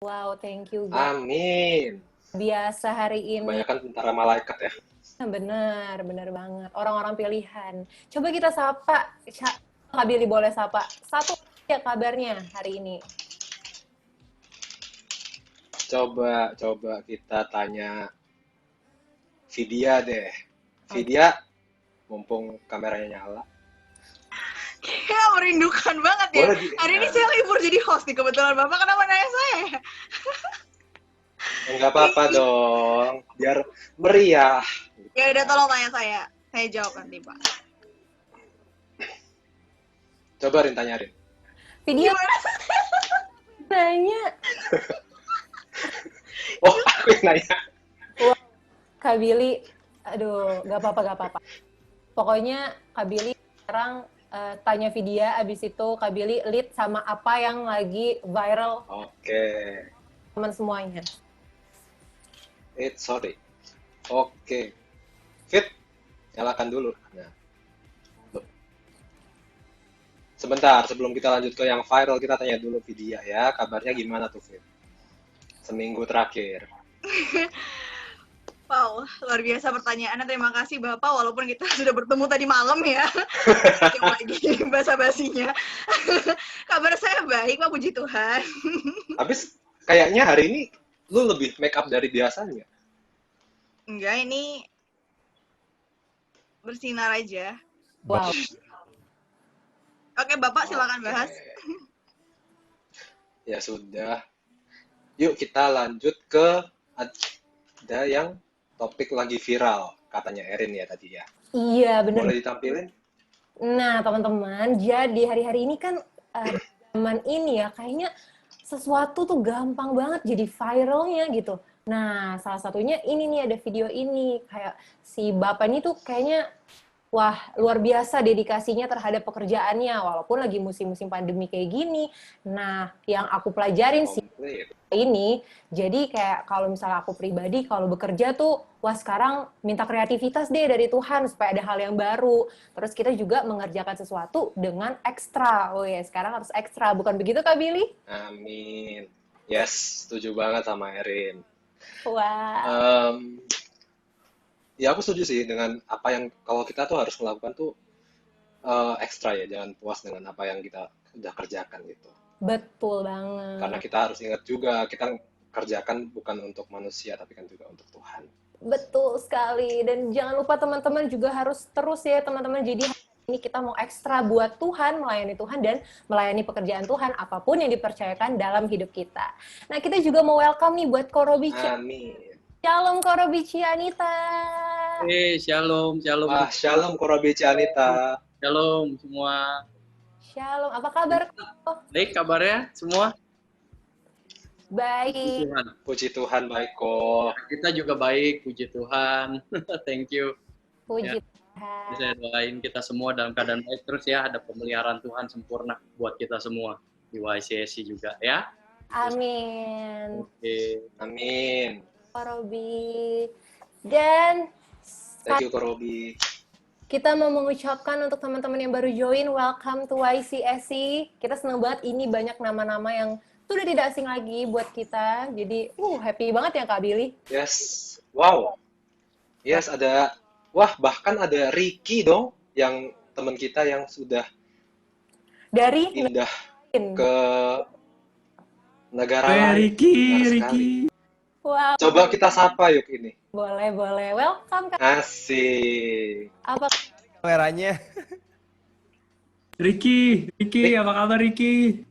Wow, thank you guys. Amin. Biasa hari ini. Kebanyakan tentara malaikat ya. Bener banget. Orang-orang pilihan. Coba kita sapa. Kak Billy boleh sapa. Satu ya kabarnya hari ini. Coba kita tanya Vidya deh. Vidya, mumpung kameranya nyala. Ya, merindukan banget ya. Hari ini saya libur jadi host nih, kebetulan Bapak kenapa nanya saya? Enggak apa-apa dong, biar meriah. Ya udah, tolong tanya saya jawab nanti Pak. Coba Rin, tanya Rin. Video tanya. Oh, aku yang nanya. Wah, Kak Billy, aduh, gak apa-apa. Pokoknya Kak Billy sekarang tanya Vidya, abis itu Kak Billy lead sama apa yang lagi viral. Oke. Teman semuanya. Sorry. Oke. Fit, nyalakan dulu. Nah. Sebentar, sebelum kita lanjut ke yang viral, kita tanya dulu Vidya ya. Kabarnya gimana tuh, Fit? Seminggu terakhir. Wow, luar biasa pertanyaannya. Terima kasih Bapak, walaupun kita sudah bertemu tadi malam ya. Yang lagi basa-basinya. Kabar saya baik, Pak, puji Tuhan. Habis kayaknya hari ini lu lebih make up dari biasanya. Enggak, ini bersinar aja. Wow. Oke, Bapak silakan bahas. Ya sudah. Yuk kita lanjut ke ada yang topik lagi viral, katanya Erin ya tadi ya. Iya, bener. Boleh ditampilin? Nah, teman-teman, jadi hari-hari ini kan zaman ini ya, kayaknya sesuatu tuh gampang banget jadi viralnya gitu. Nah, salah satunya ini nih, ada video ini. Kayak si bapak ini tuh kayaknya, wah, luar biasa dedikasinya terhadap pekerjaannya, walaupun lagi musim-musim pandemi kayak gini. Nah, yang aku pelajarin sih ini, jadi kayak kalau misalnya aku pribadi, kalau bekerja tuh, wah sekarang minta kreativitas deh dari Tuhan, supaya ada hal yang baru. Terus kita juga mengerjakan sesuatu dengan ekstra. Oh ya, sekarang harus ekstra, bukan begitu Kak Billy? Amin. Yes, setuju banget sama Erin. Wah. Ya aku setuju sih dengan apa yang kalau kita tuh harus melakukan tuh ekstra ya, jangan puas dengan apa yang kita udah kerjakan gitu. Betul banget. Karena kita harus ingat juga kita kerjakan bukan untuk manusia tapi kan juga untuk Tuhan. Betul sekali. Dan jangan lupa teman-teman juga harus terus ya teman-teman. Jadi ini kita mau ekstra buat Tuhan, melayani Tuhan dan melayani pekerjaan Tuhan apapun yang dipercayakan dalam hidup kita. Nah, kita juga mau welcome nih buat Korobi. Amin. Shalom Korobi Cianita. Shalom. Shalom Korobi Cianita. Shalom semua. Shalom, apa kabar? Baik kabarnya semua? Baik. Puji Tuhan baik kok. Kita juga baik, puji Tuhan. Thank you. Puji ya. Tuhan. Saya doain kita semua dalam keadaan baik terus ya, ada pemeliharaan Tuhan sempurna buat kita semua di YCSC juga ya. Amin. Oke. Amin. Korobi. Dan thank you Korobi. Kita mau mengucapkan untuk teman-teman yang baru join, welcome to YCSC. Kita senang banget ini banyak nama-nama yang sudah tidak asing lagi buat kita. Jadi, happy banget ya Kak Billy. Yes, wow. Yes, bahkan ada Ricky dong, yang teman kita yang sudah dari pindah ke negara lain. Ricky. Wow. Coba kita sapa yuk ini. Boleh. Welcome Kak. Asik. Apa kameranya? Ricky, apa kabar Ricky?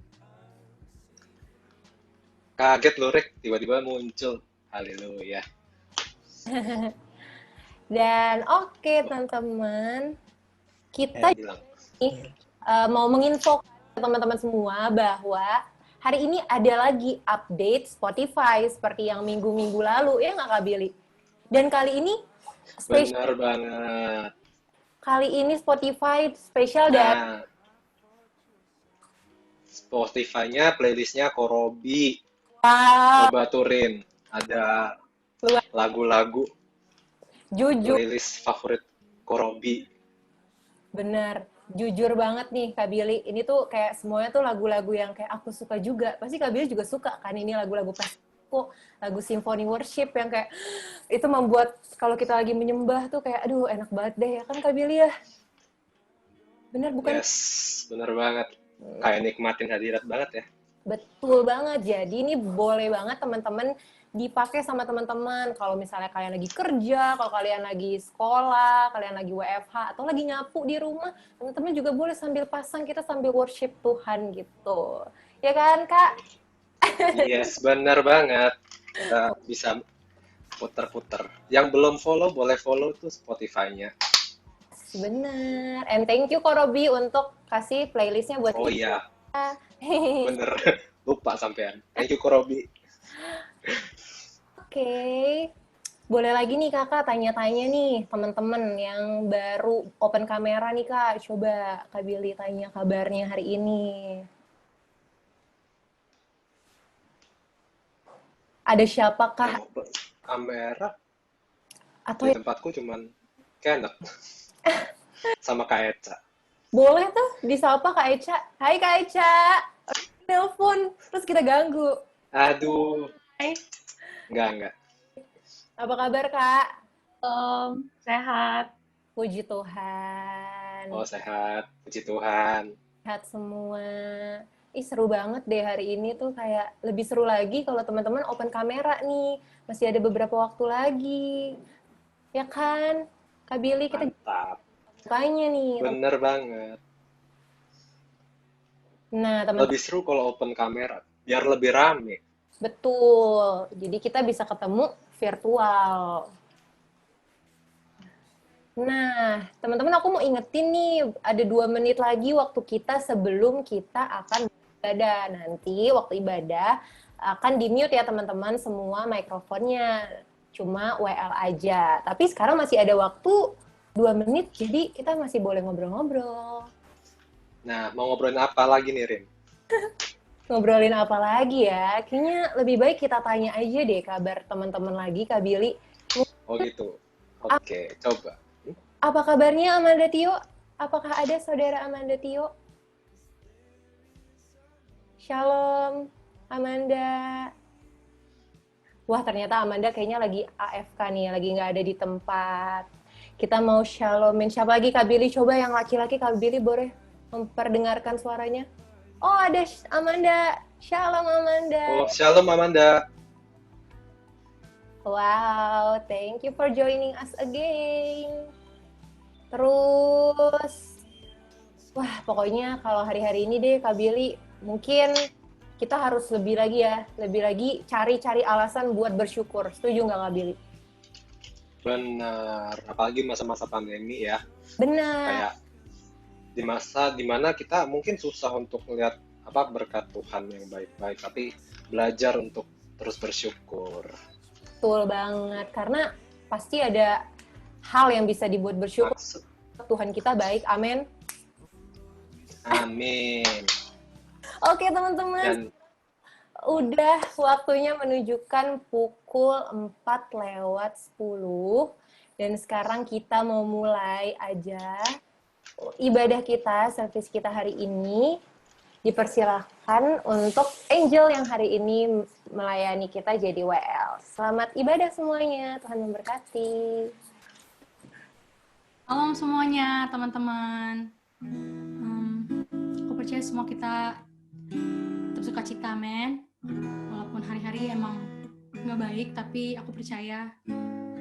Kaget loh Rick, tiba-tiba muncul. Haleluya. Dan oke, teman-teman, kita mau menginfo teman-teman semua bahwa hari ini ada lagi update Spotify seperti yang minggu-minggu lalu, ya nggak Kak Billy? Dan kali ini benar banget. Kali ini Spotify spesial dan Spotify-nya playlist-nya Korobi. Wow. Coba turin, ada lagu-lagu jujur playlist favorit Korobi. Bener. jujur banget nih Kak Billy, ini tuh kayak semuanya tuh lagu-lagu yang kayak aku suka juga. Pasti Kak Billy juga suka kan ini lagu-lagu aku, lagu symphony worship yang kayak itu membuat kalau kita lagi menyembah tuh kayak aduh enak banget deh ya kan Kak Billy ya. Bener bukan? Yes, bener banget. Kayak nikmatin hadirat banget ya. Betul banget. Jadi ini boleh banget teman-teman dipakai sama teman-teman kalau misalnya kalian lagi kerja, kalau kalian lagi sekolah, kalian lagi WFH atau lagi nyapu di rumah, teman-teman juga boleh sambil pasang kita sambil worship Tuhan gitu. Ya kan, Kak? Yes, bener banget. Kita bisa puter-puter. Yang belum follow, boleh follow tuh Spotify-nya. Bener. And thank you Ko Robi untuk kasih playlistnya buat Oh kita. iya, bener. Lupa sampean. Thank you, Korobi. Oke. Boleh lagi nih Kakak tanya-tanya nih teman-teman yang baru open kamera nih Kak. Coba Kak Billy tanya kabarnya hari ini. Ada siapakah Yang kamera atau di tempatku cuman Kenneth sama Kak Eca. boleh tuh disapa Kak Eca. Hai Kak Eca. Telepon terus kita ganggu. Aduh, Hai, enggak. Apa kabar Kak? sehat. Puji Tuhan. Oh, sehat. Puji Tuhan. Sehat semua. Ih seru banget deh hari ini tuh kayak lebih seru lagi kalau teman-teman open kamera nih. Masih ada beberapa waktu lagi. Ya kan? Kak Billy kita Mantap. bukanya nih. Bener banget. Nah, teman-teman Lebih seru kalau open kamera. Biar lebih rame. betul. Jadi kita bisa ketemu virtual. Nah, teman-teman aku mau ingetin nih, ada 2 menit lagi waktu kita sebelum kita akan beribadah. Nanti waktu ibadah akan di-mute ya teman-teman semua mikrofonnya. Cuma WL aja. Tapi sekarang masih ada waktu 2 menit, jadi kita masih boleh ngobrol-ngobrol. Nah, mau ngobrolin apa lagi nih, Rin? Ngobrolin apa lagi ya? Kayaknya lebih baik kita tanya aja deh kabar teman-teman lagi, Kak Billy. Oh gitu. Oke, coba. Apa kabarnya Amanda Tio? Apakah ada saudara Amanda Tio? Shalom, Amanda. Wah, ternyata Amanda kayaknya lagi AFK nih, lagi nggak ada di tempat. Kita mau shalomin. Siapa lagi, Kak Billy? Coba yang laki-laki, Kak Billy boleh memperdengarkan suaranya. Oh, ada Amanda. Shalom, Amanda. Oh, shalom Amanda. Wow, thank you for joining us again. Terus, wah pokoknya kalau hari-hari ini deh Kak Billy, mungkin kita harus lebih lagi cari-cari alasan buat bersyukur. Setuju nggak Kak Billy? Benar. Apalagi masa-masa pandemi ya. Benar. Kayak di masa dimana kita mungkin susah untuk melihat apa berkat Tuhan yang baik-baik, tapi belajar untuk terus bersyukur. Betul banget, karena pasti ada hal yang bisa dibuat bersyukur. Tuhan kita baik, amin. Amin. Oke teman-teman, Dan udah waktunya menunjukkan pukul 4:10 dan sekarang kita mau mulai aja ibadah kita, service kita hari ini. Dipersilahkan untuk Angel yang hari ini melayani kita jadi WL. Selamat ibadah semuanya, Tuhan memberkati. Salam semuanya, teman-teman. Aku percaya semua kita tetap suka cita, men. Walaupun hari-hari emang nggak baik, tapi aku percaya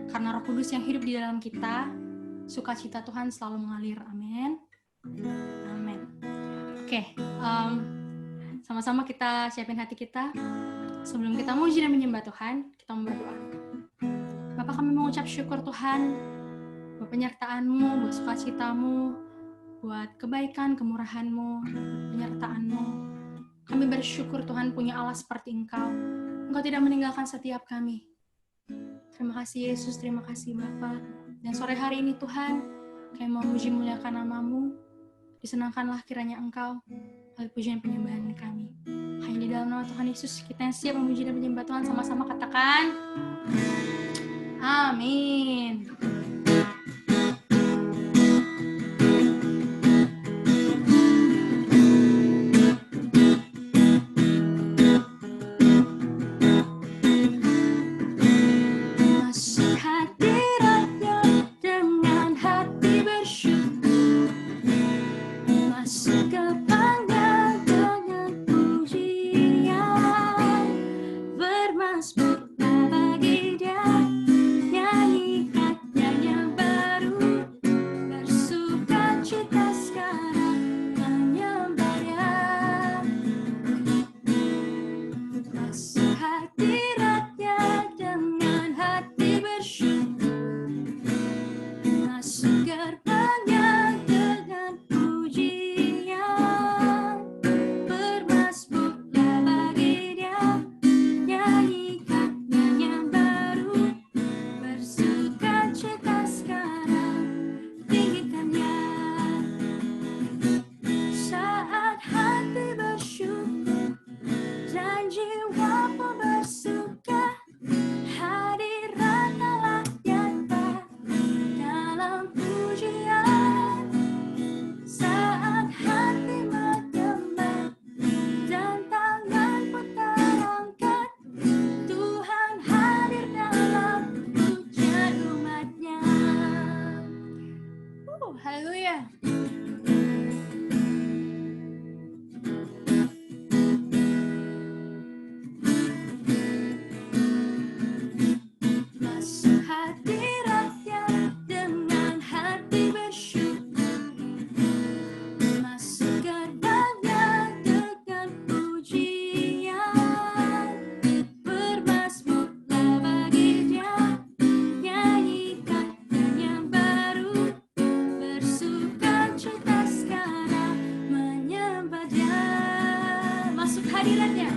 karena Roh Kudus yang hidup di dalam kita, sukacita Tuhan selalu mengalir. Amin. Amin. Oke, sama-sama kita siapin hati kita. Sebelum kita memuji dan menyembah Tuhan, kita mau berdoa. Bapak, kami mengucap syukur Tuhan buat penyertaan-Mu, buat sukacita-Mu, buat kebaikan, kemurahan-Mu, penyertaan-Mu. Kami bersyukur Tuhan punya Allah seperti Engkau. Engkau tidak meninggalkan setiap kami. Terima kasih Yesus, terima kasih Bapa. Dan sore hari ini Tuhan, kami mau memuji muliakan nama-Mu. Disenangkanlah kiranya Engkau oleh pujian penyembahan kami. Hanya di dalam nama Tuhan Yesus kita yang siap memuji dan menyembah Tuhan, sama-sama katakan amin. hadiratnya dengan hati bersyukur, masuk gerbangnya dengan pujian, bermasmurlah bagi Dia, nyanyikan nyanyian baru, bersukacita sekarang, tinggikannya. Saat hati bersyukur dan jiwa pun bersuka, hadirat Allah nyata dalam pujian. Saat hati menyembah dan tangan pun terangkat, Tuhan hadir dalam pujian umatnya. Haleluya. Masuk hadiratnya dengan hati bersyukur, masuk gerbangnya dengan pujian, bermasmurlah bagi Dia, nyanyikan nyanyian baru, bersukacita sekarang, menyembah Dia. Masuk hadiratnya,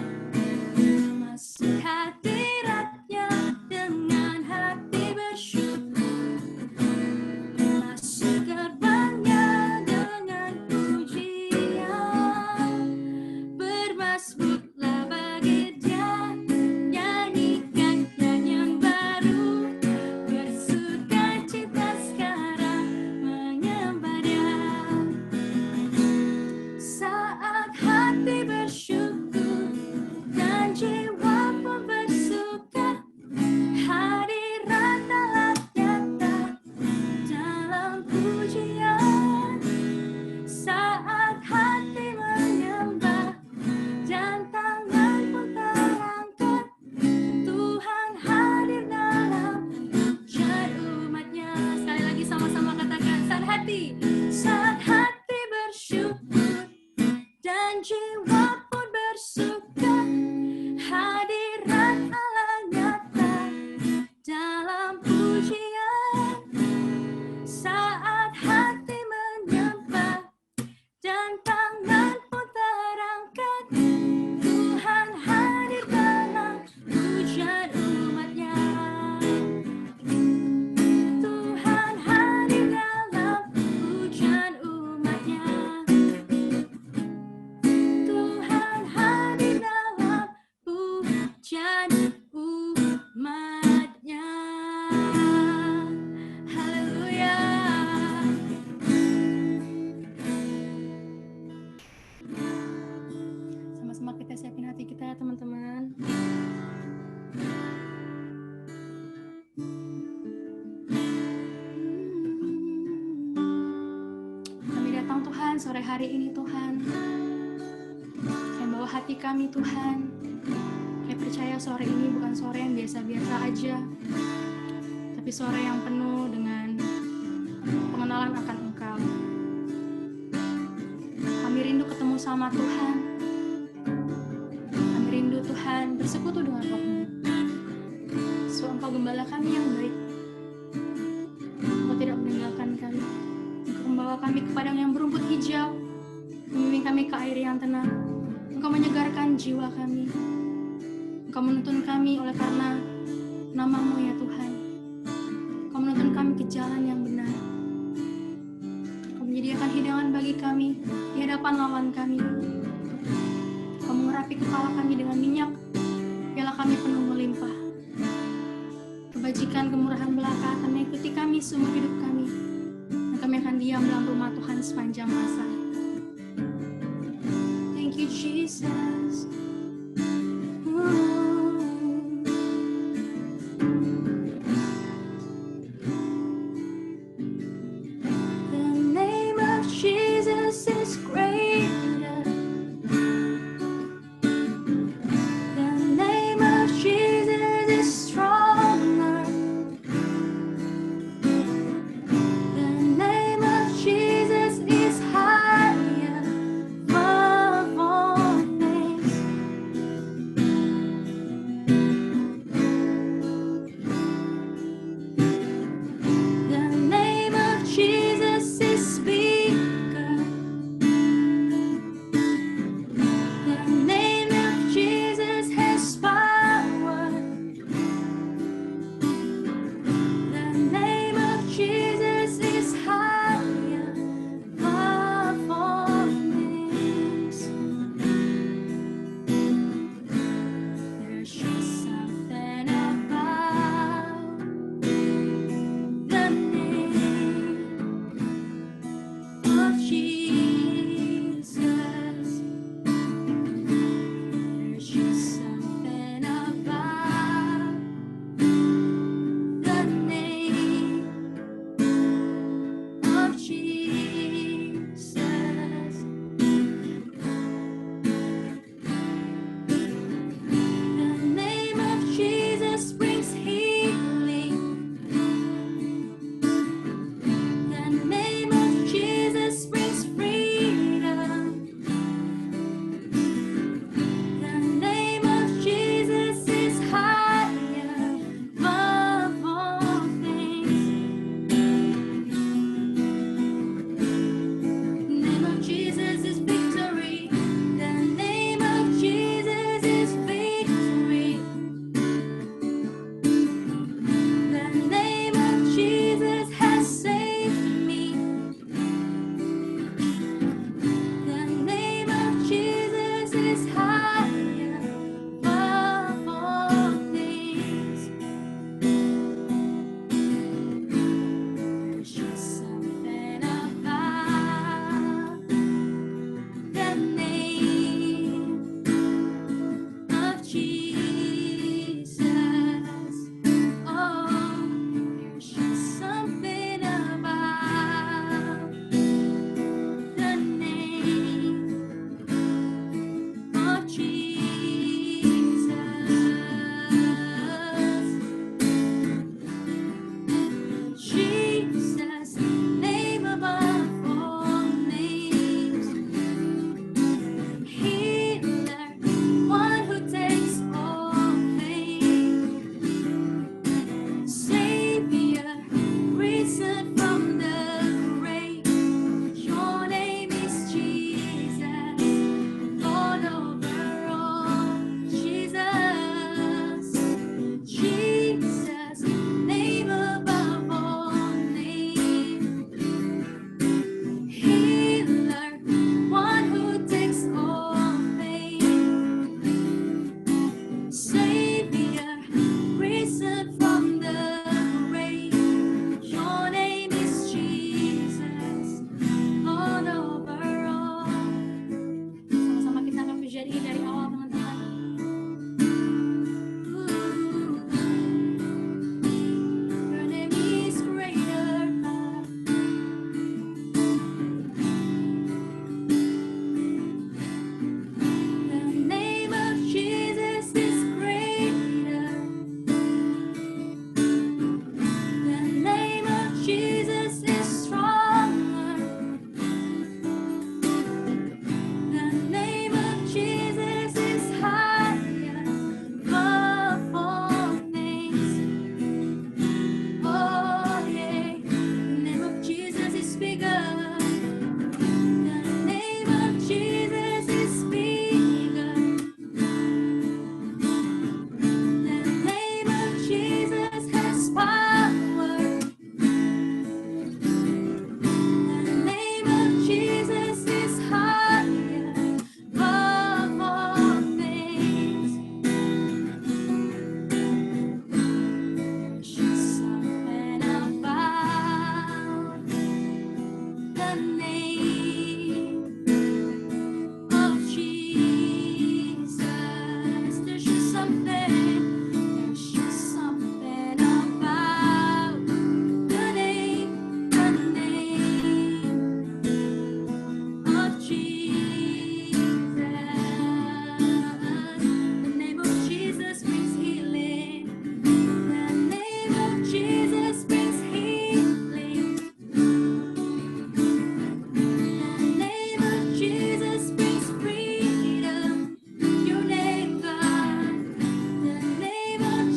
masuk hadiratnya dengan hati bersyukur, masuk gerbangnya dengan pujian, bermasmurlah bagi Dia, nyanyikan nyanyian baru, bersukacita sekarang, menyembah Dia. Saat hati bersyukur dan jiwa pun bersuka, hadirat Allah nyata dalam pujian. Saat hati menyembah dan tangan pun terangkat, Tuhan hadir dalam pujian umatnya. Sekali lagi sama-sama katakan, saat hati bersyukur dan jiwa pun bersuka, hadirat Allah nyata dalam pujian. Saat hati menyembah dan tangan pun terangkat, Tuhan hadir dalam pujian umatnya. Tuhan hadir dalam pujian umatnya. Tuhan hadir dalam pujian umatnya. Haleluya. Sama-sama kita siapin hati kita ya teman-teman. Kami datang Tuhan sore hari ini Tuhan. Kami bawa hati kami Tuhan. Kami percaya sore ini bukan sore yang biasa-biasa aja, tapi sore yang penuh dengan pengenalan akan Engkau. Kami rindu ketemu sama Tuhan. Kami rindu Tuhan bersekutu dengan Roh-Mu. So Engkau gembala kami yang baik. Engkau tidak meninggalkan kami. Engkau membawa kami ke padang yang berumput hijau, membimbing kami ke air yang tenang. Engkau menyegarkan jiwa kami. Engkau menuntun kami oleh karena nama-Mu ya Tuhan. Engkau menuntun kami ke jalan yang benar. Engkau menyediakan hidangan bagi kami di hadapan lawan kami. Engkau mengurapi kepala kami dengan minyak, piala kami penuh melimpah. Kebajikan, kemurahan belaka akan mengikuti kami seumur hidup kami, dan kami akan diam dalam rumah Tuhan sepanjang masa. Thank you Jesus. The name of Jesus is greater. The name of Jesus is stronger. The name of Jesus is higher.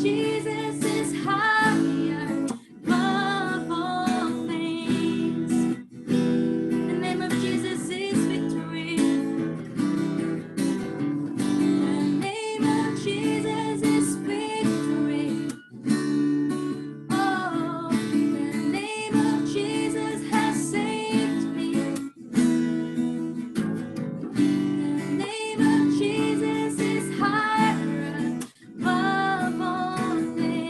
Jesus is higher above all things. The name of Jesus is victory. The name of Jesus is victory. Oh, the name of Jesus has saved me. The name of Jesus is higher above all things.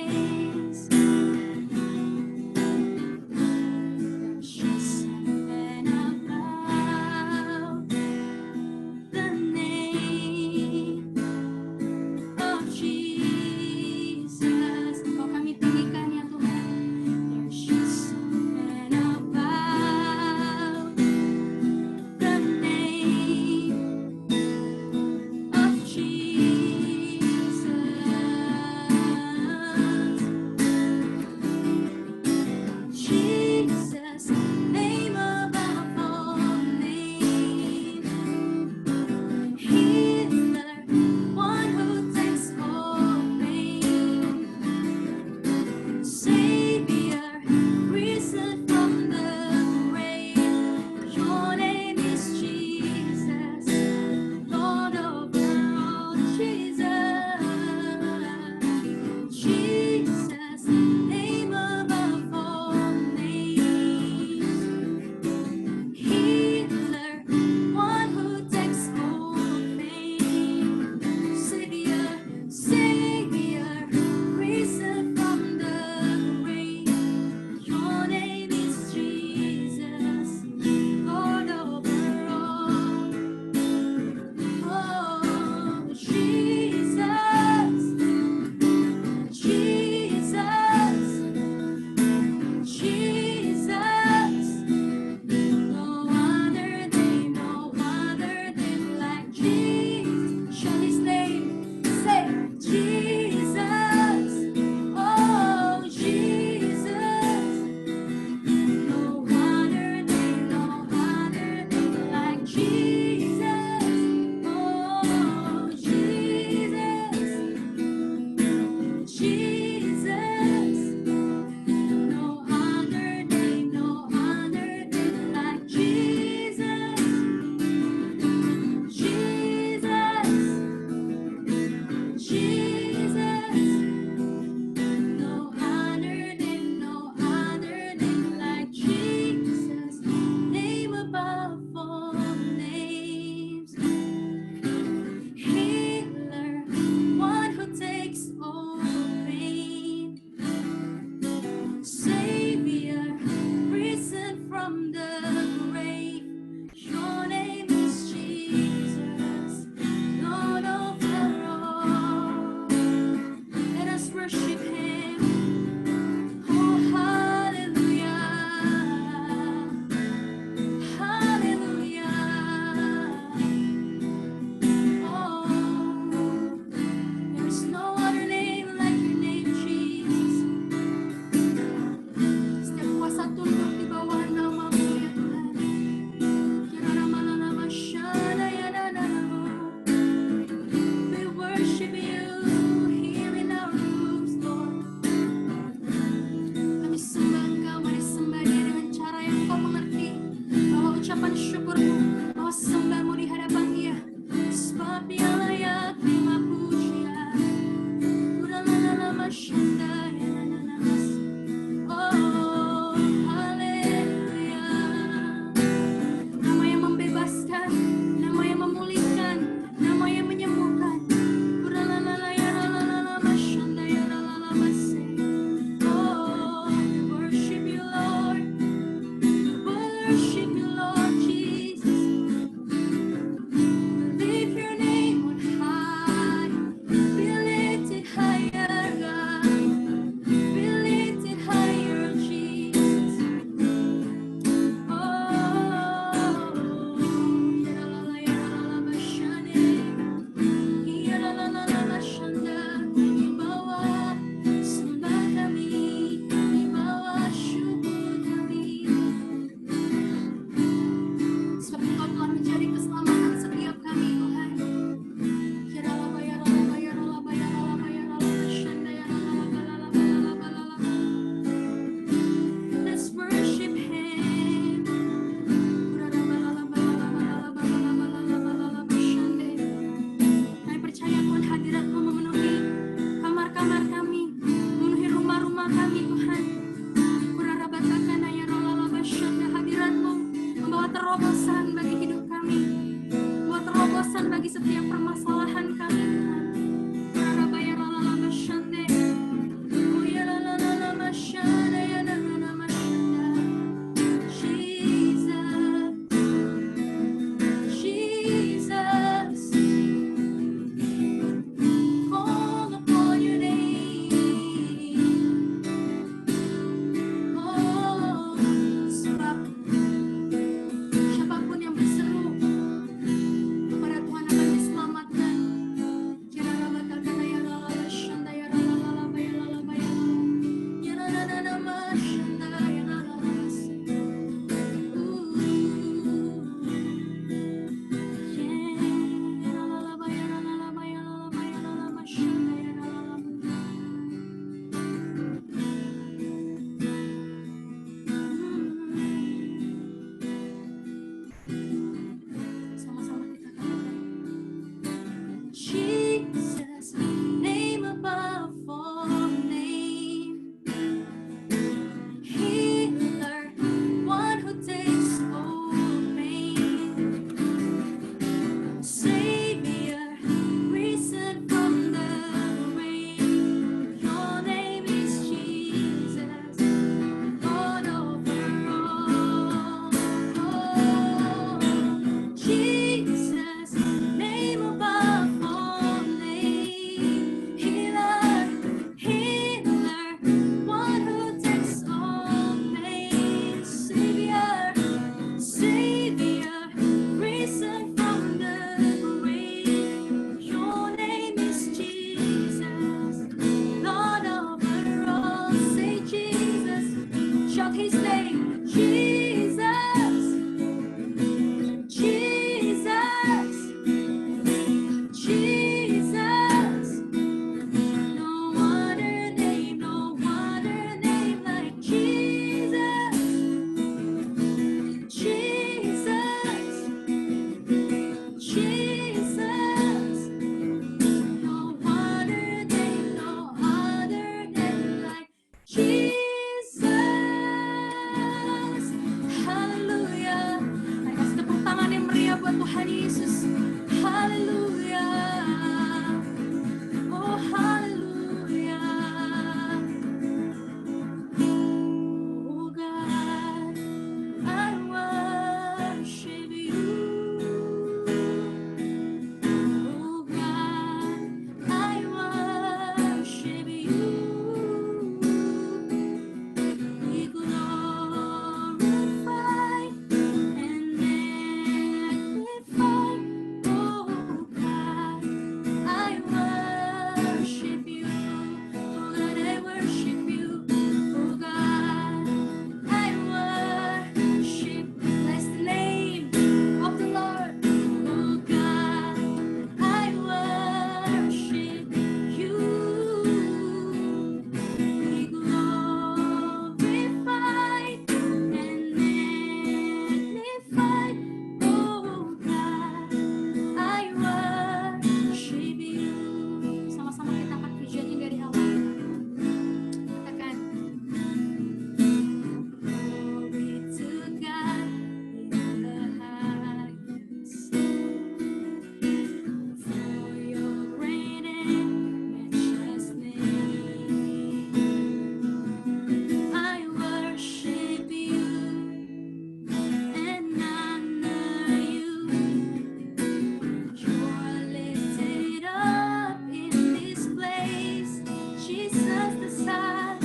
side.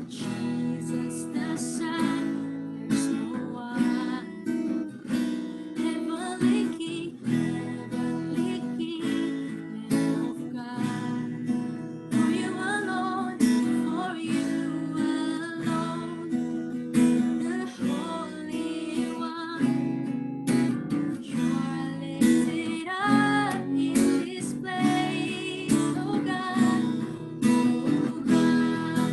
Jesus, the Son, there's no one. Heavenly King, Lamb of God. For you alone, for you alone, the Holy One. You're lifted up in this place, oh God. Oh God.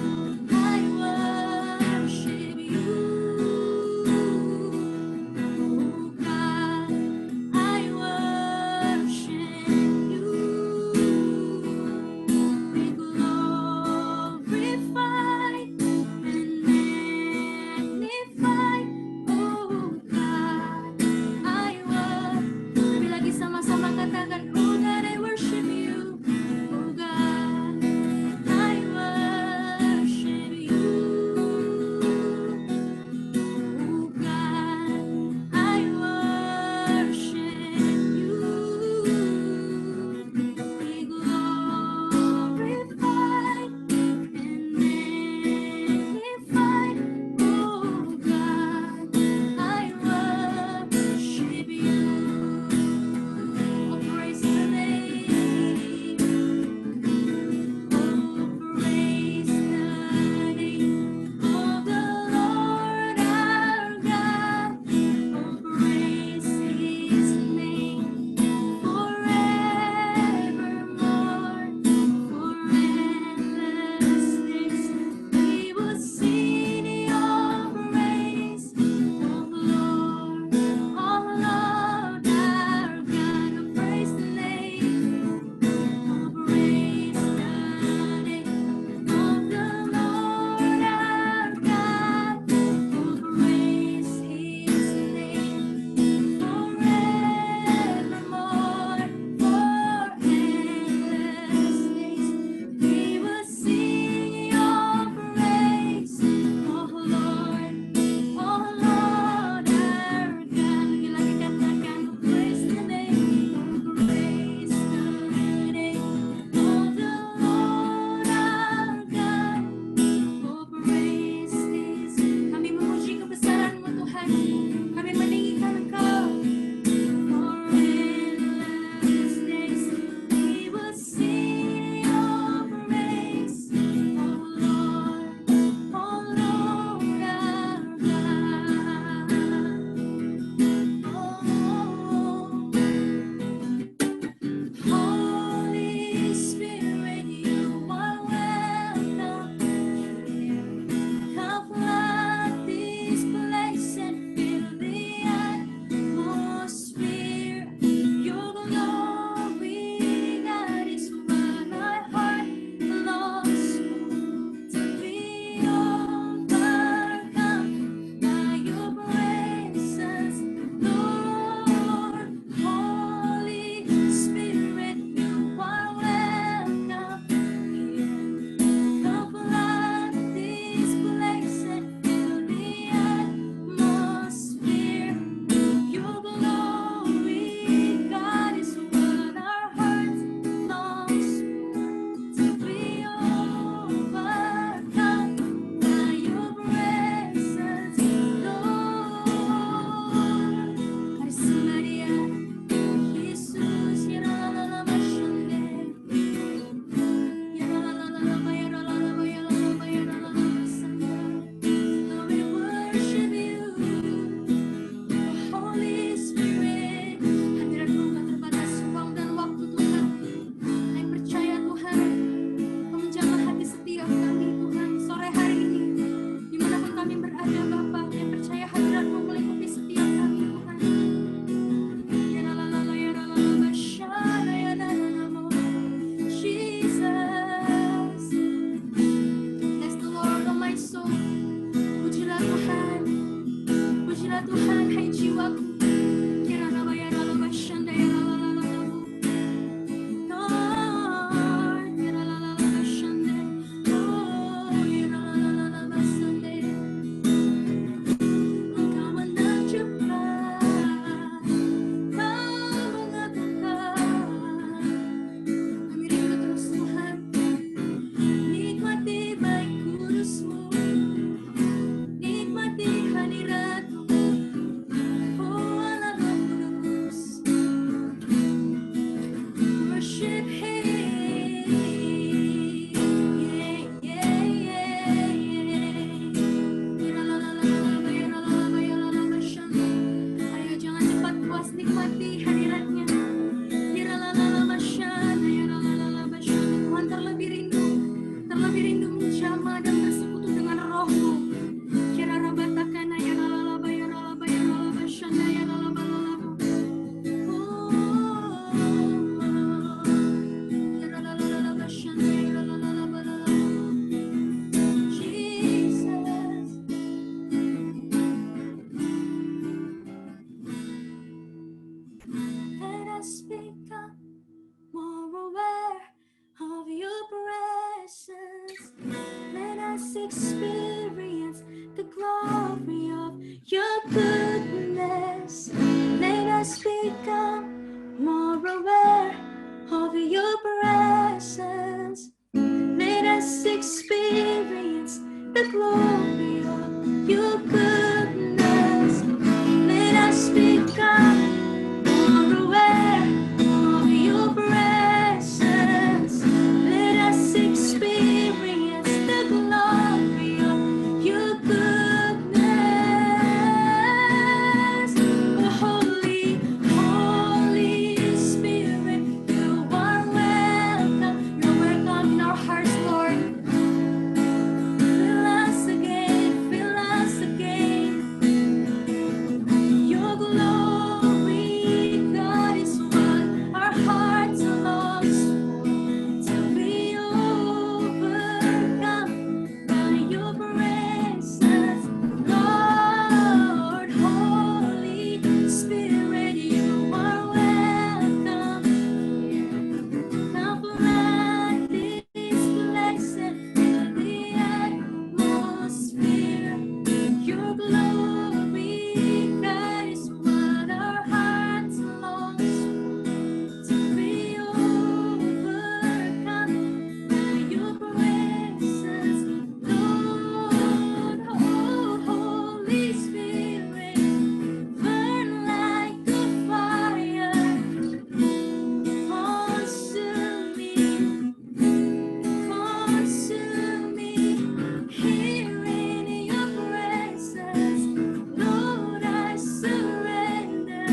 experience the glory of your goodness. Let us become more aware of your presence. Let us experience the glory of your goodness. Let us become more aware of your presence. Let us experience the glory of your goodness. Oh, Holy, Holy Spirit, you are welcome. You're welcome in our hearts, Lord. Fill us again, fill us again. Your glory, God, is what our hearts long for, to be overcome by your presence. Lord, Holy Spirit, you are welcome here. Come flood this place and fill the atmosphere. Your glory, God, is what our hearts long for, to be overcome by your presence. Lord, oh, Holy Spirit, burn like a fire, consume me, here in your presence. Lord, I surrender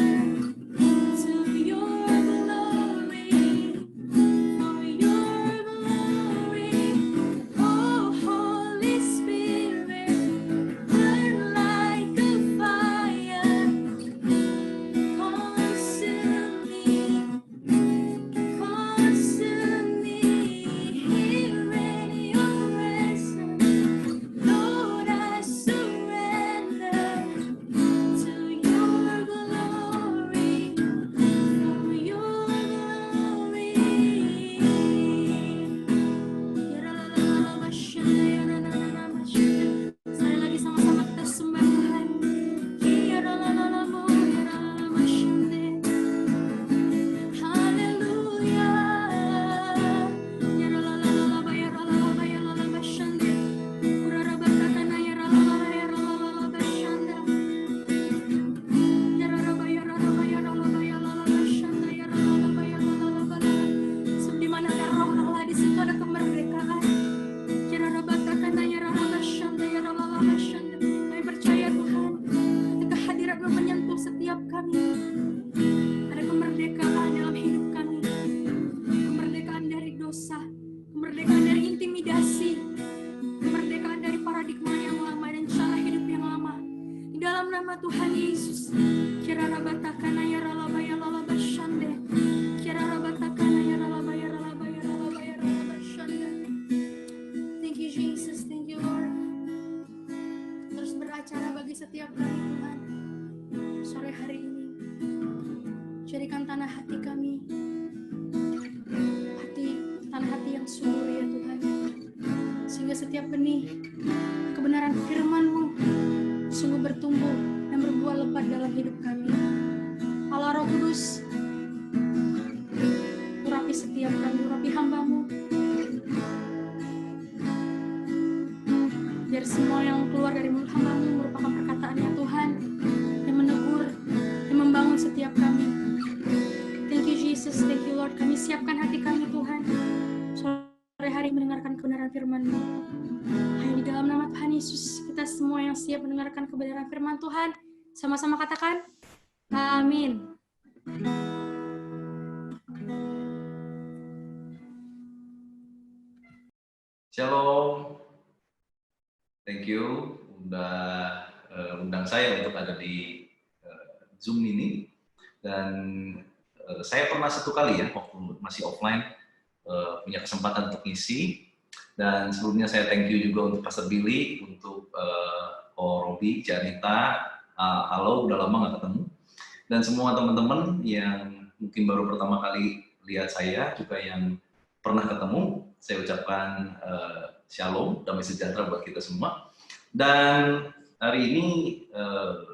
to your glory, for your glory. Oh, Holy Spirit, burn like a fire, consume me, here in your presence. Lord, I surrender to your glory, for your glory. Sekali lagi sama-sama kita sembah Tuhan. Haleluya. Di mana ada roh Allah, di situ ada kemerdekaan. Kami percaya Tuhan, ketika hadirat-Mu menyentuh setiap kami, ada kemerdekaan dalam hidup kami. Kemerdekaan dari dosa, kemerdekaan dari intimidasi, kemerdekaan dari paradigma yang lama dan cara hidup yang lama. Di dalam nama Tuhan Yesus. Thank you Jesus, thank you Lord. Terus beracara bagi setiap kami Tuhan. Sore hari ini, jadikan tanah hati kami tanah hati yang subur ya Tuhan, sehingga setiap benih kebenaran firman-Mu sungguh bertumbuh dan berbuah lebat dalam hidup kami. Allah Roh Kudus, urapi setiap kami, urapi hamba-Mu, biar semua yang keluar dari mulut hamba-Mu merupakan perkataan-Nya Tuhan, yang menegur, yang membangun setiap kami. Thank you Jesus, thank you Lord. Kami siapkan hati kami Tuhan, sore hari mendengarkan kebenaran firman-Mu. Hanya di dalam nama Tuhan Yesus, kita semua yang siap mendengarkan kebenaran firman Tuhan, sama-sama katakan, amin. Shalom, thank you udah undang saya untuk ada di Zoom ini. Dan saya pernah satu kali ya waktu masih offline punya kesempatan untuk ngisi. Dan sebelumnya saya thank you juga untuk Pastor Billy, untuk Robi, Janita, halo, udah lama nggak ketemu. Dan semua teman-teman yang mungkin baru pertama kali lihat saya, juga yang pernah ketemu, saya ucapkan shalom, damai sejahtera buat kita semua. Dan hari ini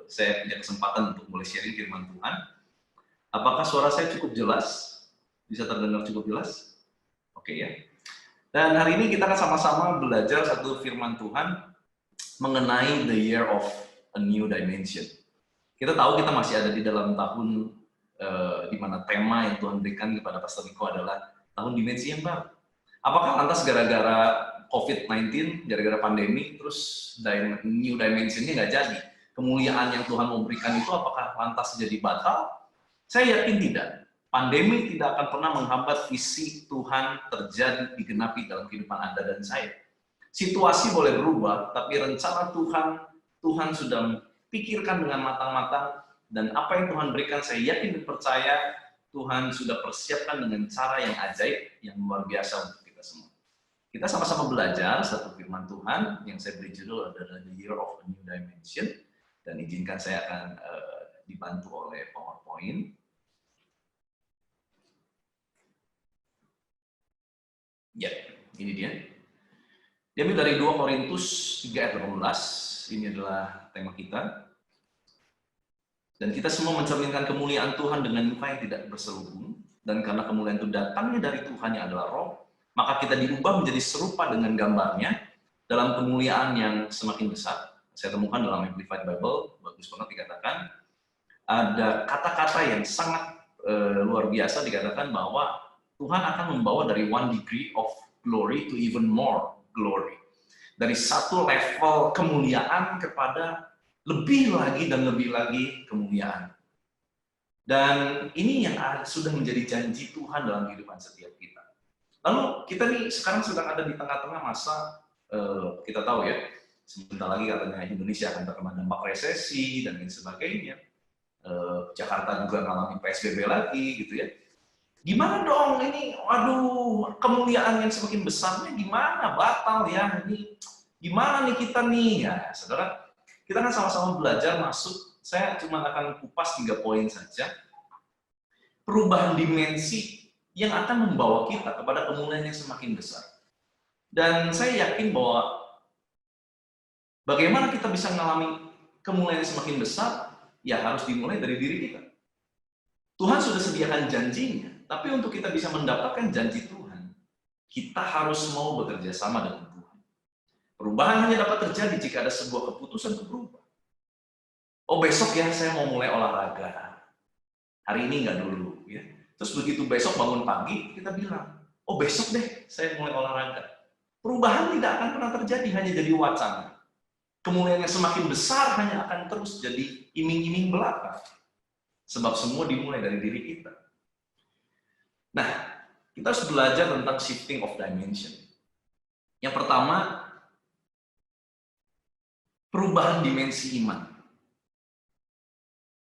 saya punya kesempatan untuk mulai sharing firman Tuhan. Apakah suara saya cukup jelas? Bisa terdengar cukup jelas? Oke ya. Dan hari ini kita akan sama-sama belajar satu firman Tuhan mengenai the year of a new dimension. Kita tahu kita masih ada di dalam tahun di mana tema yang Tuhan berikan kepada Pastor Niko adalah tahun dimensi yang baru. Apakah lantas gara-gara COVID-19, gara-gara pandemi, terus new dimension-nya nggak jadi? Kemuliaan yang Tuhan mau berikan itu apakah lantas jadi batal? Saya yakin tidak. Pandemi tidak akan pernah menghambat visi Tuhan terjadi digenapi dalam kehidupan Anda dan saya. Situasi boleh berubah, tapi rencana Tuhan sudah pikirkan dengan matang-matang, dan apa yang Tuhan berikan, saya yakin dan percaya Tuhan sudah persiapkan dengan cara yang ajaib, yang luar biasa untuk kita semua. Kita sama-sama belajar satu firman Tuhan yang saya beri judul adalah The Year of a New Dimension, dan izinkan saya akan dibantu oleh PowerPoint. Ya, ini dia. Diambil dari 2 Korintus 3 ayat 18, ini adalah tema kita. Dan kita semua mencerminkan kemuliaan Tuhan dengan muka yang tidak berselubung, dan karena kemuliaan itu datangnya dari Tuhan yang adalah Roh, maka kita diubah menjadi serupa dengan gambarnya dalam kemuliaan yang semakin besar. Saya temukan dalam Amplified Bible, bagus banget dikatakan, ada kata-kata yang sangat luar biasa dikatakan bahwa Tuhan akan membawa dari 1 degree of glory to even more glory. Dari satu level kemuliaan kepada lebih lagi dan lebih lagi kemuliaan. Dan ini yang sudah menjadi janji Tuhan dalam kehidupan setiap kita. Lalu kita nih sekarang sedang ada di tengah-tengah masa, kita tahu ya, sebentar lagi katanya Indonesia akan terkena dampak resesi dan lain sebagainya. Jakarta juga mengalami PSBB lagi gitu ya. Gimana dong ini, waduh, kemuliaan yang semakin besarnya gimana, batal ya, ini gimana nih kita nih, ya saudara, kita kan sama-sama belajar masuk, saya cuma akan kupas 3 poin saja, perubahan dimensi yang akan membawa kita kepada kemuliaan yang semakin besar. Dan saya yakin bahwa bagaimana kita bisa mengalami kemuliaan yang semakin besar, ya harus dimulai dari diri kita. Tuhan sudah sediakan janjinya. Tapi untuk kita bisa mendapatkan janji Tuhan, kita harus mau bekerja sama dengan Tuhan. Perubahan hanya dapat terjadi jika ada sebuah keputusan untuk berubah. Oh besok ya saya mau mulai olahraga. Hari ini nggak dulu. Ya. Terus begitu besok bangun pagi, kita bilang, oh besok deh saya mulai olahraga. Perubahan tidak akan pernah terjadi, hanya jadi wacana. Kemuliaan yang semakin besar hanya akan terus jadi iming-iming belaka. Sebab semua dimulai dari diri kita. Nah, kita harus belajar tentang shifting of dimension. Yang pertama, perubahan dimensi iman.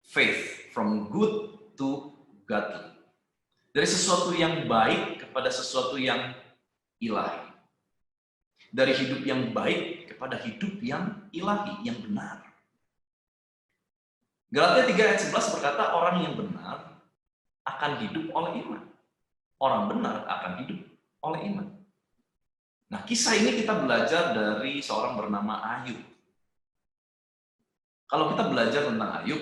Faith, from good to godly. Dari sesuatu yang baik kepada sesuatu yang ilahi. Dari hidup yang baik kepada hidup yang ilahi, yang benar. Galatia 3 ayat 11 berkata, orang yang benar akan hidup oleh iman. Orang benar akan hidup oleh iman. Nah, kisah ini kita belajar dari seorang bernama Ayub. Kalau kita belajar tentang Ayub,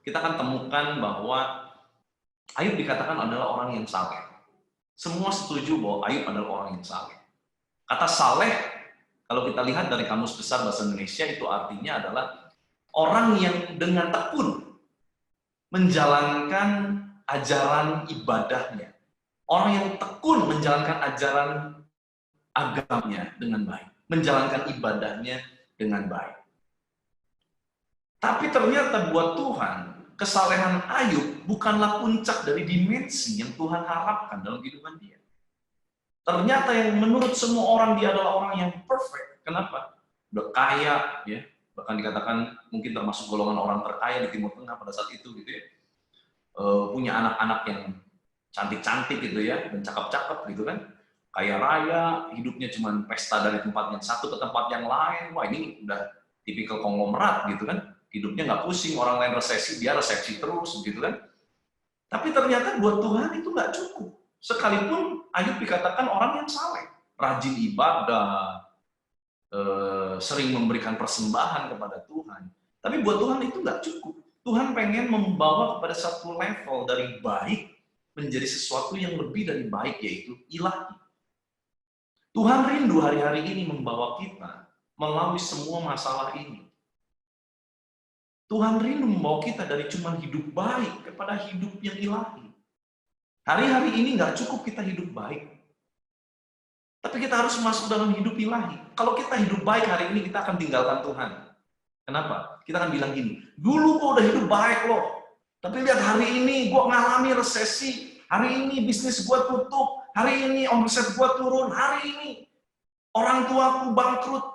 kita akan temukan bahwa Ayub dikatakan adalah orang yang saleh. Semua setuju bahwa Ayub adalah orang yang saleh. Kata saleh, kalau kita lihat dari Kamus Besar Bahasa Indonesia, itu artinya adalah orang yang dengan tekun menjalankan ajaran ibadahnya. Orang yang tekun menjalankan ajaran agamanya dengan baik. Menjalankan ibadahnya dengan baik. Tapi ternyata buat Tuhan, kesalehan Ayub bukanlah puncak dari dimensi yang Tuhan harapkan dalam kehidupan dia. Ternyata yang menurut semua orang dia adalah orang yang perfect. Kenapa? Udah kaya, ya, bahkan dikatakan mungkin termasuk golongan orang terkaya di Timur Tengah pada saat itu gitu ya. Punya anak-anak yang cantik-cantik gitu ya, dan cakep-cakep gitu kan. Kaya raya, hidupnya cuma pesta dari tempat yang satu ke tempat yang lain. Wah ini udah tipikal konglomerat gitu kan. Hidupnya nggak pusing, orang lain resesi, dia resepsi terus gitu kan. Tapi ternyata buat Tuhan itu nggak cukup. Sekalipun Ayub dikatakan orang yang saleh, rajin ibadah, sering memberikan persembahan kepada Tuhan. Tapi buat Tuhan itu nggak cukup. Tuhan pengen membawa kepada satu level dari baik menjadi sesuatu yang lebih dari baik, yaitu ilahi. Tuhan rindu hari-hari ini membawa kita melalui semua masalah ini. Tuhan rindu membawa kita dari cuma hidup baik kepada hidup yang ilahi. Hari-hari ini nggak cukup kita hidup baik. Tapi kita harus masuk dalam hidup ilahi. Kalau kita hidup baik hari ini, kita akan tinggalkan Tuhan. Kenapa? Kita akan bilang gini, dulu gue udah hidup baik loh. Tapi lihat hari ini gue ngalami resesi. Hari ini bisnis gue tutup. Hari ini omset gue turun. Hari ini orang tuaku bangkrut.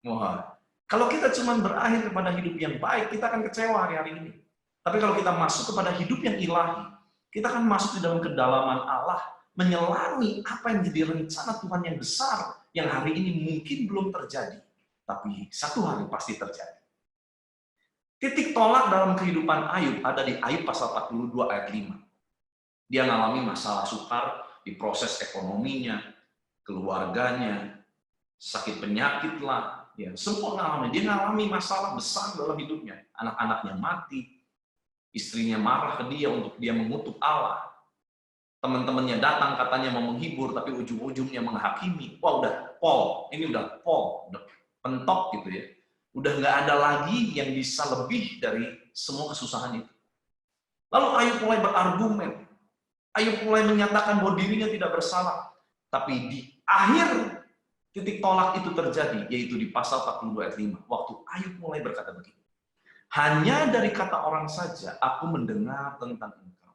Wah, kalau kita cuma berakhir kepada hidup yang baik, kita akan kecewa hari-hari ini. Tapi kalau kita masuk kepada hidup yang ilahi, kita akan masuk di dalam kedalaman Allah, menyelami apa yang jadi rencana Tuhan yang besar, yang hari ini mungkin belum terjadi, tapi satu hari pasti terjadi. Titik tolak dalam kehidupan Ayub ada di Ayub pasal 42 ayat 5. Dia mengalami masalah sukar di proses ekonominya, keluarganya, sakit penyakit lah, ya, semua mengalami. Dia mengalami masalah besar dalam hidupnya. Anak-anaknya mati, istrinya marah ke dia untuk dia mengutuk Allah. Teman-temannya datang katanya mau menghibur, tapi ujung-ujungnya menghakimi. Wah, udah Paul, ini udah Paul, udah pentok gitu ya. Udah nggak ada lagi yang bisa lebih dari semua kesusahan itu. Lalu Ayub mulai berargumen. Ayub mulai menyatakan bahwa dirinya tidak bersalah. Tapi di akhir titik tolak itu terjadi, yaitu di pasal 42 ayat 5. Waktu Ayub mulai berkata begini. Hanya dari kata orang saja aku mendengar tentang engkau.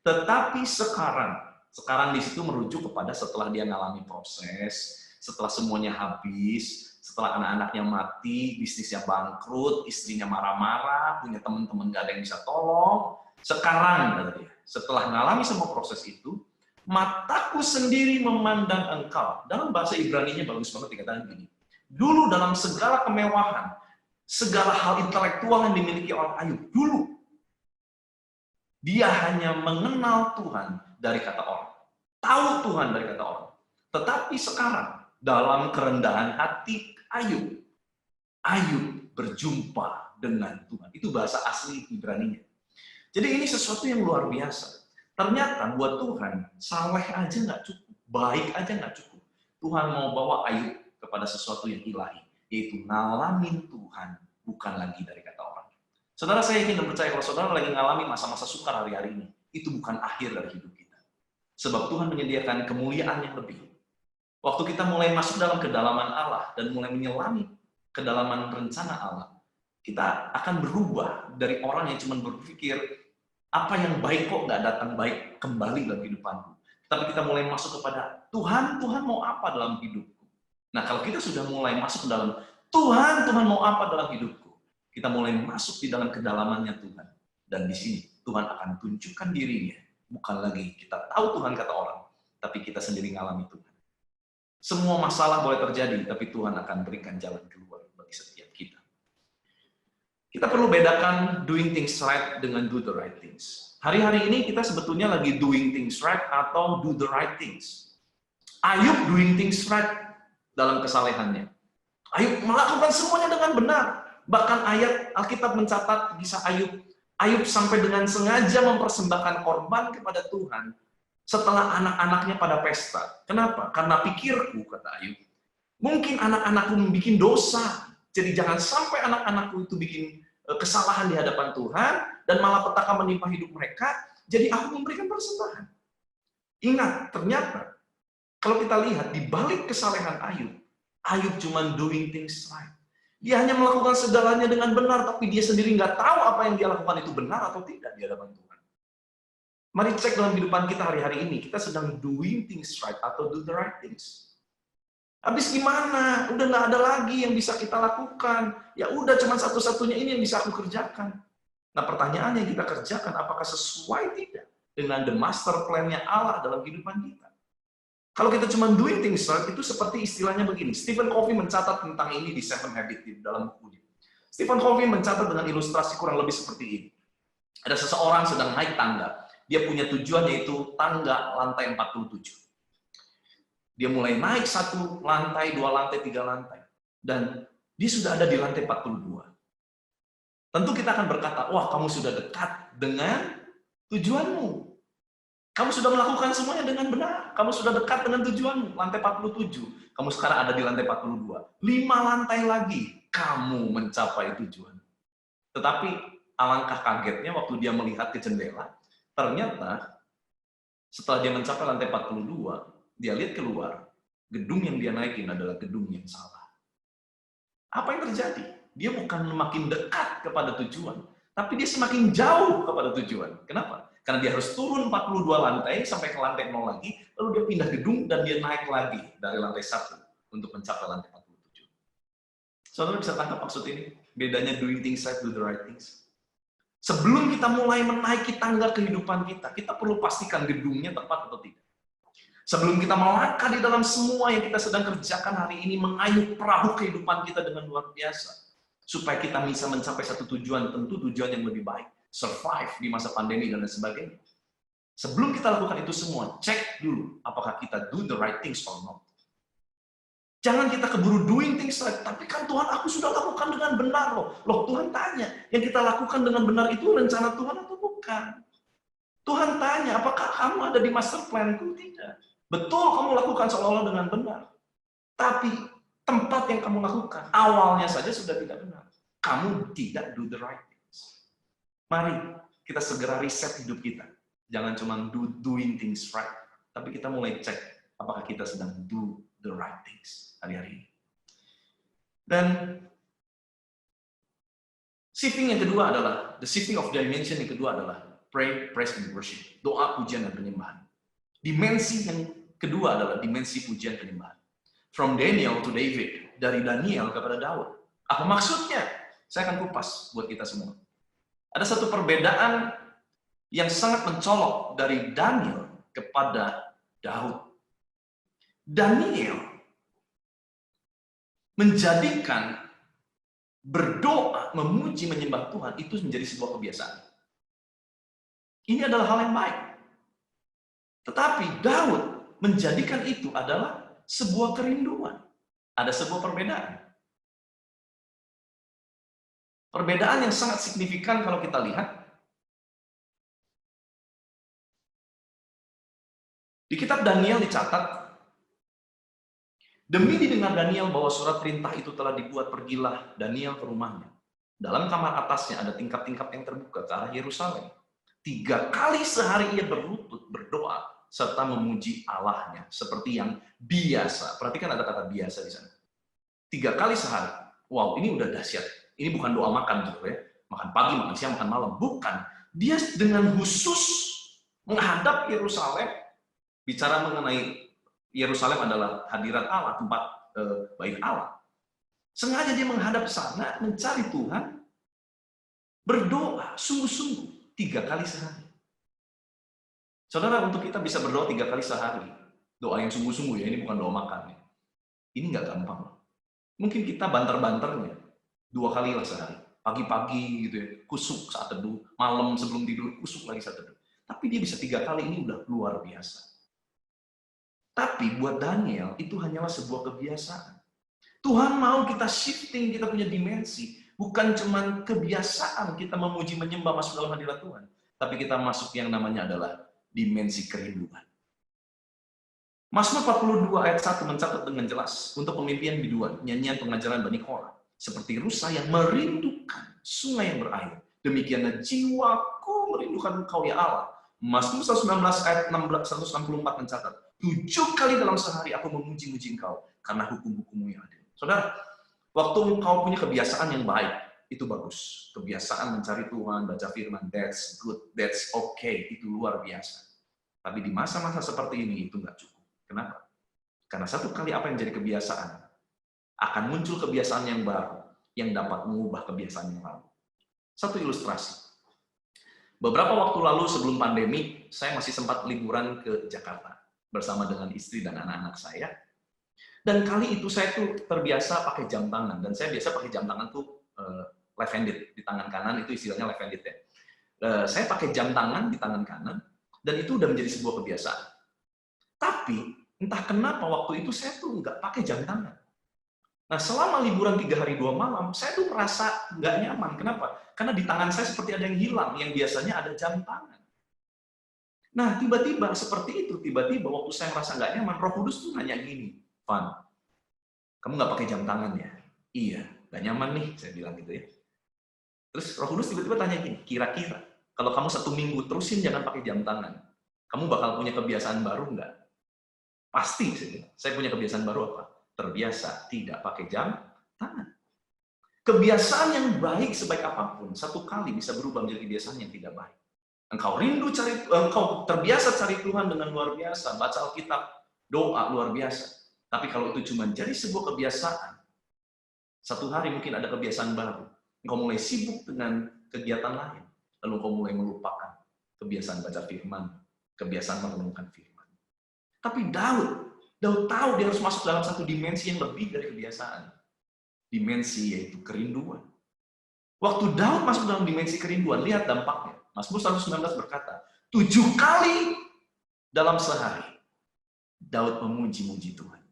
Tetapi sekarang di situ merujuk kepada setelah dia mengalami proses, setelah semuanya habis, setelah anak-anaknya mati, bisnisnya bangkrut, istrinya marah-marah, punya teman-teman gak ada yang bisa tolong. Sekarang, kata dia, setelah mengalami semua proses itu, mataku sendiri memandang engkau. Dalam bahasa Ibrani-nya bagus banget dikatakan begini. Dulu dalam segala kemewahan, segala hal intelektual yang dimiliki oleh Ayub, dulu dia hanya mengenal Tuhan dari kata orang. Tahu Tuhan dari kata orang. Tetapi sekarang, dalam kerendahan hati Ayub, Ayub berjumpa dengan Tuhan. Itu bahasa asli Ibrani-nya. Jadi ini sesuatu yang luar biasa. Ternyata buat Tuhan, saleh aja nggak cukup, baik aja nggak cukup. Tuhan mau bawa Ayub kepada sesuatu yang ilahi, yaitu ngalamin Tuhan, bukan lagi dari kata orang. Saudara, saya yakin dan percaya kalau saudara lagi ngalami masa-masa sukar hari-hari ini, itu bukan akhir dari hidup kita. Sebab Tuhan menyediakan kemuliaan yang lebih. Waktu kita mulai masuk dalam kedalaman Allah dan mulai menyelami kedalaman rencana Allah, kita akan berubah dari orang yang cuma berpikir, apa yang baik kok nggak datang baik kembali dalam kehidupanku. Tapi kita mulai masuk kepada Tuhan mau apa dalam hidupku. Nah, kalau kita sudah mulai masuk ke dalam Tuhan mau apa dalam hidupku, kita mulai masuk di dalam kedalamannya Tuhan. Dan di sini Tuhan akan tunjukkan dirinya. Bukan lagi kita tahu Tuhan kata orang, tapi kita sendiri ngalami Tuhan. Semua masalah boleh terjadi, tapi Tuhan akan berikan jalan keluar bagi setiap kita. Kita perlu bedakan doing things right dengan do the right things. Hari-hari ini kita sebetulnya lagi doing things right atau do the right things. Ayub doing things right dalam kesalehannya. Ayub melakukan semuanya dengan benar. Bahkan ayat Alkitab mencatat kisah Ayub. Ayub sampai dengan sengaja mempersembahkan korban kepada Tuhan setelah anak-anaknya pada pesta. Kenapa? Karena pikirku, kata Ayub, mungkin anak-anakku membuat dosa. Jadi jangan sampai anak-anakku itu bikin kesalahan di hadapan Tuhan dan malah petaka menimpa hidup mereka. Jadi aku memberikan persembahan. Ingat, ternyata kalau kita lihat di balik kesalehan Ayub, Ayub cuma doing things right. Dia hanya melakukan segalanya dengan benar, tapi dia sendiri nggak tahu apa yang dia lakukan itu benar atau tidak di hadapan Tuhan. Mari cek dalam kehidupan kita hari-hari ini, kita sedang doing things right atau do the right things. Habis gimana? Udah nggak ada lagi yang bisa kita lakukan. Ya udah, cuma satu-satunya ini yang bisa aku kerjakan. Nah, pertanyaan yang kita kerjakan, apakah sesuai tidak dengan the master plan-nya Allah dalam kehidupan kita? Kalau kita cuma doing things right, itu seperti istilahnya begini. Stephen Covey mencatat tentang ini di Seven Habits di dalam bukunya. Stephen Covey mencatat dengan ilustrasi kurang lebih seperti ini. Ada seseorang sedang naik tangga. Dia punya tujuan yaitu tangga lantai 47. Dia mulai naik 1 lantai, 2 lantai, 3 lantai. Dan dia sudah ada di lantai 42. Tentu kita akan berkata, wah kamu sudah dekat dengan tujuanmu. Kamu sudah melakukan semuanya dengan benar. Kamu sudah dekat dengan tujuanmu. Lantai 47. Kamu sekarang ada di lantai 42. 5 lantai lagi, kamu mencapai tujuan. Tetapi alangkah kagetnya waktu dia melihat ke jendela, ternyata setelah dia mencapai lantai 42, dia lihat keluar, gedung yang dia naikin adalah gedung yang salah. Apa yang terjadi? Dia bukan makin dekat kepada tujuan, tapi dia semakin jauh kepada tujuan. Kenapa? Karena dia harus turun 42 lantai sampai ke lantai 0 lagi, lalu dia pindah gedung dan dia naik lagi dari lantai 1 untuk mencapai lantai 47. Saudara bisa tangkap maksud ini? Bedanya doing things right, do the right things. Sebelum kita mulai menaiki tangga kehidupan kita, kita perlu pastikan gedungnya tepat atau tidak. Sebelum kita melangkah di dalam semua yang kita sedang kerjakan hari ini, mengayuh perahu kehidupan kita dengan luar biasa. Supaya kita bisa mencapai satu tujuan, tentu tujuan yang lebih baik. Survive di masa pandemi dan lain sebagainya. Sebelum kita lakukan itu semua, cek dulu apakah kita do the right things or not. Jangan kita keburu doing things right, tapi kan Tuhan aku sudah lakukan dengan benar loh. Loh Tuhan tanya, yang kita lakukan dengan benar itu rencana Tuhan atau bukan? Tuhan tanya, apakah kamu ada di master plan-ku? Tidak. Betul kamu lakukan seolah-olah dengan benar. Tapi tempat yang kamu lakukan, awalnya saja sudah tidak benar. Kamu tidak do the right things. Mari kita segera riset hidup kita. Jangan cuma doing things right. Tapi kita mulai cek apakah kita sedang do the right things hari-hari ini. Dan shifting yang kedua adalah, the shifting of dimension yang kedua adalah pray, praise, and worship. Doa, pujian, dan penyembahan. Dimensi yang kedua adalah dimensi pujian penyembahan. From Daniel to David, dari Daniel kepada Daud. Apa maksudnya? Saya akan kupas buat kita semua. Ada satu perbedaan yang sangat mencolok dari Daniel kepada Daud. Daniel menjadikan berdoa, memuji, menyembah Tuhan itu menjadi sebuah kebiasaan. Ini adalah hal yang baik. Tetapi Daud menjadikan itu adalah sebuah kerinduan. Ada sebuah perbedaan. Perbedaan yang sangat signifikan kalau kita lihat di kitab Daniel dicatat, demi didengar Daniel bahwa surat perintah itu telah dibuat, pergilah Daniel ke rumahnya. Dalam kamar atasnya ada tingkap-tingkap yang terbuka ke arah Yerusalem. 3 kali sehari ia berlutut berdoa serta memuji Allahnya seperti yang biasa. Perhatikan ada kata biasa di sana. 3 kali sehari. Wow, ini udah dahsyat. Ini bukan doa makan gitu ya. Makan pagi, makan siang, makan malam. Bukan. Dia dengan khusus menghadap Yerusalem, bicara mengenai Yerusalem adalah hadirat Allah, tempat bait Allah. Sengaja dia menghadap sana, mencari Tuhan, berdoa sungguh-sungguh 3 kali sehari. Saudara, untuk kita bisa berdoa 3 kali sehari, doa yang sungguh-sungguh ya, ini bukan doa makan ya. Ini nggak gampang. Mungkin kita banter-banternya 2 kali lah sehari. Pagi-pagi gitu ya, kusuk saat teduh, malam sebelum tidur, kusuk lagi saat teduh. Tapi dia bisa 3 kali, ini udah luar biasa. Tapi buat Daniel, itu hanyalah sebuah kebiasaan. Tuhan mau kita shifting, kita punya dimensi. Bukan cuma kebiasaan kita memuji, menyembah, masuk dalam hadirat Tuhan. Tapi kita masuk yang namanya adalah dimensi kerinduan. Mazmur 42 ayat 1 mencatat dengan jelas, untuk pemimpinan biduan, nyanyian pengajaran Bani Korah, seperti rusa yang merindukan sungai yang berair. Demikianlah jiwaku merindukan Engkau ya Allah. Mazmur 119 ayat 164 mencatat, 7 kali dalam sehari aku memuji-muji Engkau karena hukum-hukum-Mu yang adil. Saudara, waktu engkau punya kebiasaan yang baik, itu bagus. Kebiasaan mencari Tuhan, baca firman, that's good, that's okay, itu luar biasa. Tapi di masa-masa seperti ini, itu nggak cukup. Kenapa? Karena satu kali apa yang jadi kebiasaan, akan muncul kebiasaan yang baru, yang dapat mengubah kebiasaan yang lalu. Satu ilustrasi. Beberapa waktu lalu sebelum pandemi, saya masih sempat liburan ke Jakarta bersama dengan istri dan anak-anak saya. Dan kali itu saya tuh terbiasa pakai jam tangan, dan saya biasa pakai jam tangan tuh left-handed, di tangan kanan itu istilahnya left-handed ya. Saya pakai jam tangan di tangan kanan, dan itu udah menjadi sebuah kebiasaan. Tapi Entah kenapa waktu itu saya tuh nggak pakai jam tangan. Nah, selama liburan 3 hari 2 malam, saya tuh merasa nggak nyaman. Kenapa? Karena di tangan saya seperti ada yang hilang, yang biasanya ada jam tangan. Nah, tiba-tiba seperti itu, tiba-tiba waktu saya merasa nggak nyaman, Roh Kudus tuh nanya gini, Van, kamu nggak pakai jam tangan ya? Iya, nggak nyaman nih, saya bilang gitu ya. Terus Roh Kudus tiba-tiba tanya gini, kira-kira kalau kamu 1 minggu terusin jangan pakai jam tangan, kamu bakal punya kebiasaan baru nggak? Pasti, saya bilang. Saya punya kebiasaan baru apa? Terbiasa tidak pakai jam tangan. Kebiasaan yang baik sebaik apapun, satu kali bisa berubah menjadi kebiasaan yang tidak baik. Engkau terbiasa cari Tuhan dengan luar biasa, baca Alkitab, doa luar biasa. Tapi kalau itu cuma jadi sebuah kebiasaan, satu hari mungkin ada kebiasaan baru. Engkau mulai sibuk dengan kegiatan lain, lalu engkau mulai melupakan kebiasaan baca firman, kebiasaan merenungkan firman. Tapi Daud tahu dia harus masuk dalam satu dimensi yang lebih dari kebiasaan. Dimensi yaitu kerinduan. Waktu Daud masuk dalam dimensi kerinduan, lihat dampaknya. Mazmur 119 berkata, 7 kali dalam sehari, Daud memuji-muji Tuhan.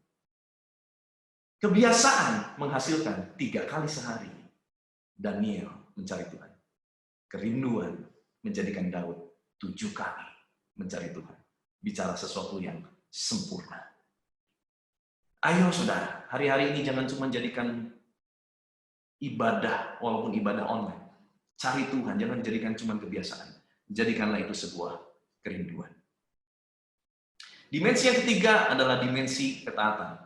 Kebiasaan menghasilkan 3 kali sehari. Daniel mencari Tuhan. Kerinduan menjadikan Daud 7 kali mencari Tuhan. Bicara sesuatu yang sempurna. Ayo saudara, hari-hari ini jangan cuma jadikan ibadah, walaupun ibadah online. Cari Tuhan, jangan jadikan cuma kebiasaan. Jadikanlah itu sebuah kerinduan. Dimensi yang ketiga adalah dimensi ketaatan.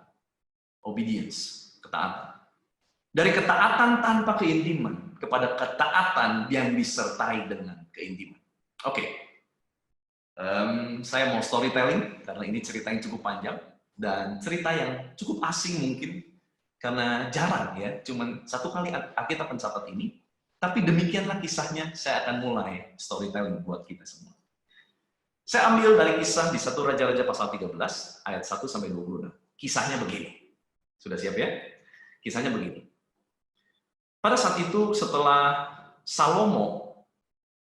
Obedience, ketaatan. Dari ketaatan tanpa keintiman, kepada ketaatan yang disertai dengan keintiman. Oke. Saya mau storytelling, karena ini cerita yang cukup panjang. Dan cerita yang cukup asing mungkin, karena jarang ya, cuman 1 kali Alkitab mencatat ini, tapi demikianlah kisahnya, saya akan mulai storytelling buat kita semua. Saya ambil dari kisah di 1 Raja-Raja pasal 13, ayat 1-26. Kisahnya begini. Sudah siap ya? Kisahnya begini. Pada saat itu, setelah Salomo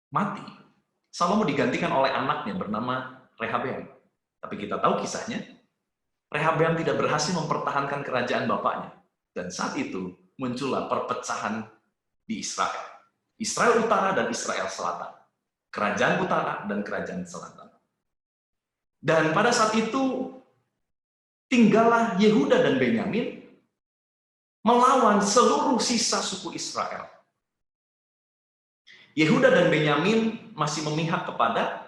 mati, Salomo digantikan oleh anaknya bernama Rehabeam. Tapi kita tahu kisahnya, Rehabeam tidak berhasil mempertahankan kerajaan bapaknya. Dan saat itu muncullah perpecahan di Israel. Israel Utara dan Israel Selatan. Kerajaan Utara dan Kerajaan Selatan. Dan pada saat itu tinggallah Yehuda dan Benyamin melawan seluruh sisa suku Israel. Yehuda dan Benyamin masih memihak kepada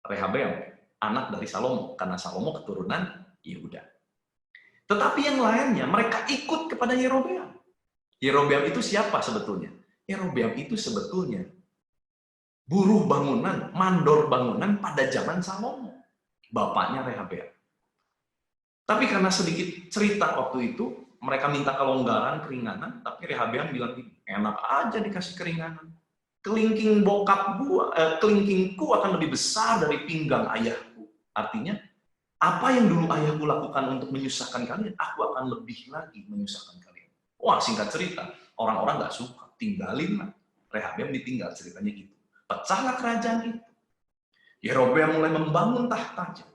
Rehabeam, anak dari Salomo, karena Salomo keturunan Yehuda. Tetapi yang lainnya, mereka ikut kepada Yerobeam. Yerobeam itu siapa sebetulnya? Yerobeam itu sebetulnya buruh bangunan, mandor bangunan pada zaman Salomo. Bapaknya Rehabeam. Tapi karena sedikit cerita waktu itu, mereka minta kelonggaran, keringanan, tapi Rehabeam bilang, enak aja dikasih keringanan. Kelingkingku akan lebih besar dari pinggang ayahku. Artinya, apa yang dulu ayahku lakukan untuk menyusahkan kalian, aku akan lebih lagi menyusahkan kalian. Wah, singkat cerita, orang-orang nggak suka, tinggalin lah. Rehabeam ditinggal, ceritanya gitu. Pecahlah kerajaan itu. Yerobeam mulai membangun tahtanya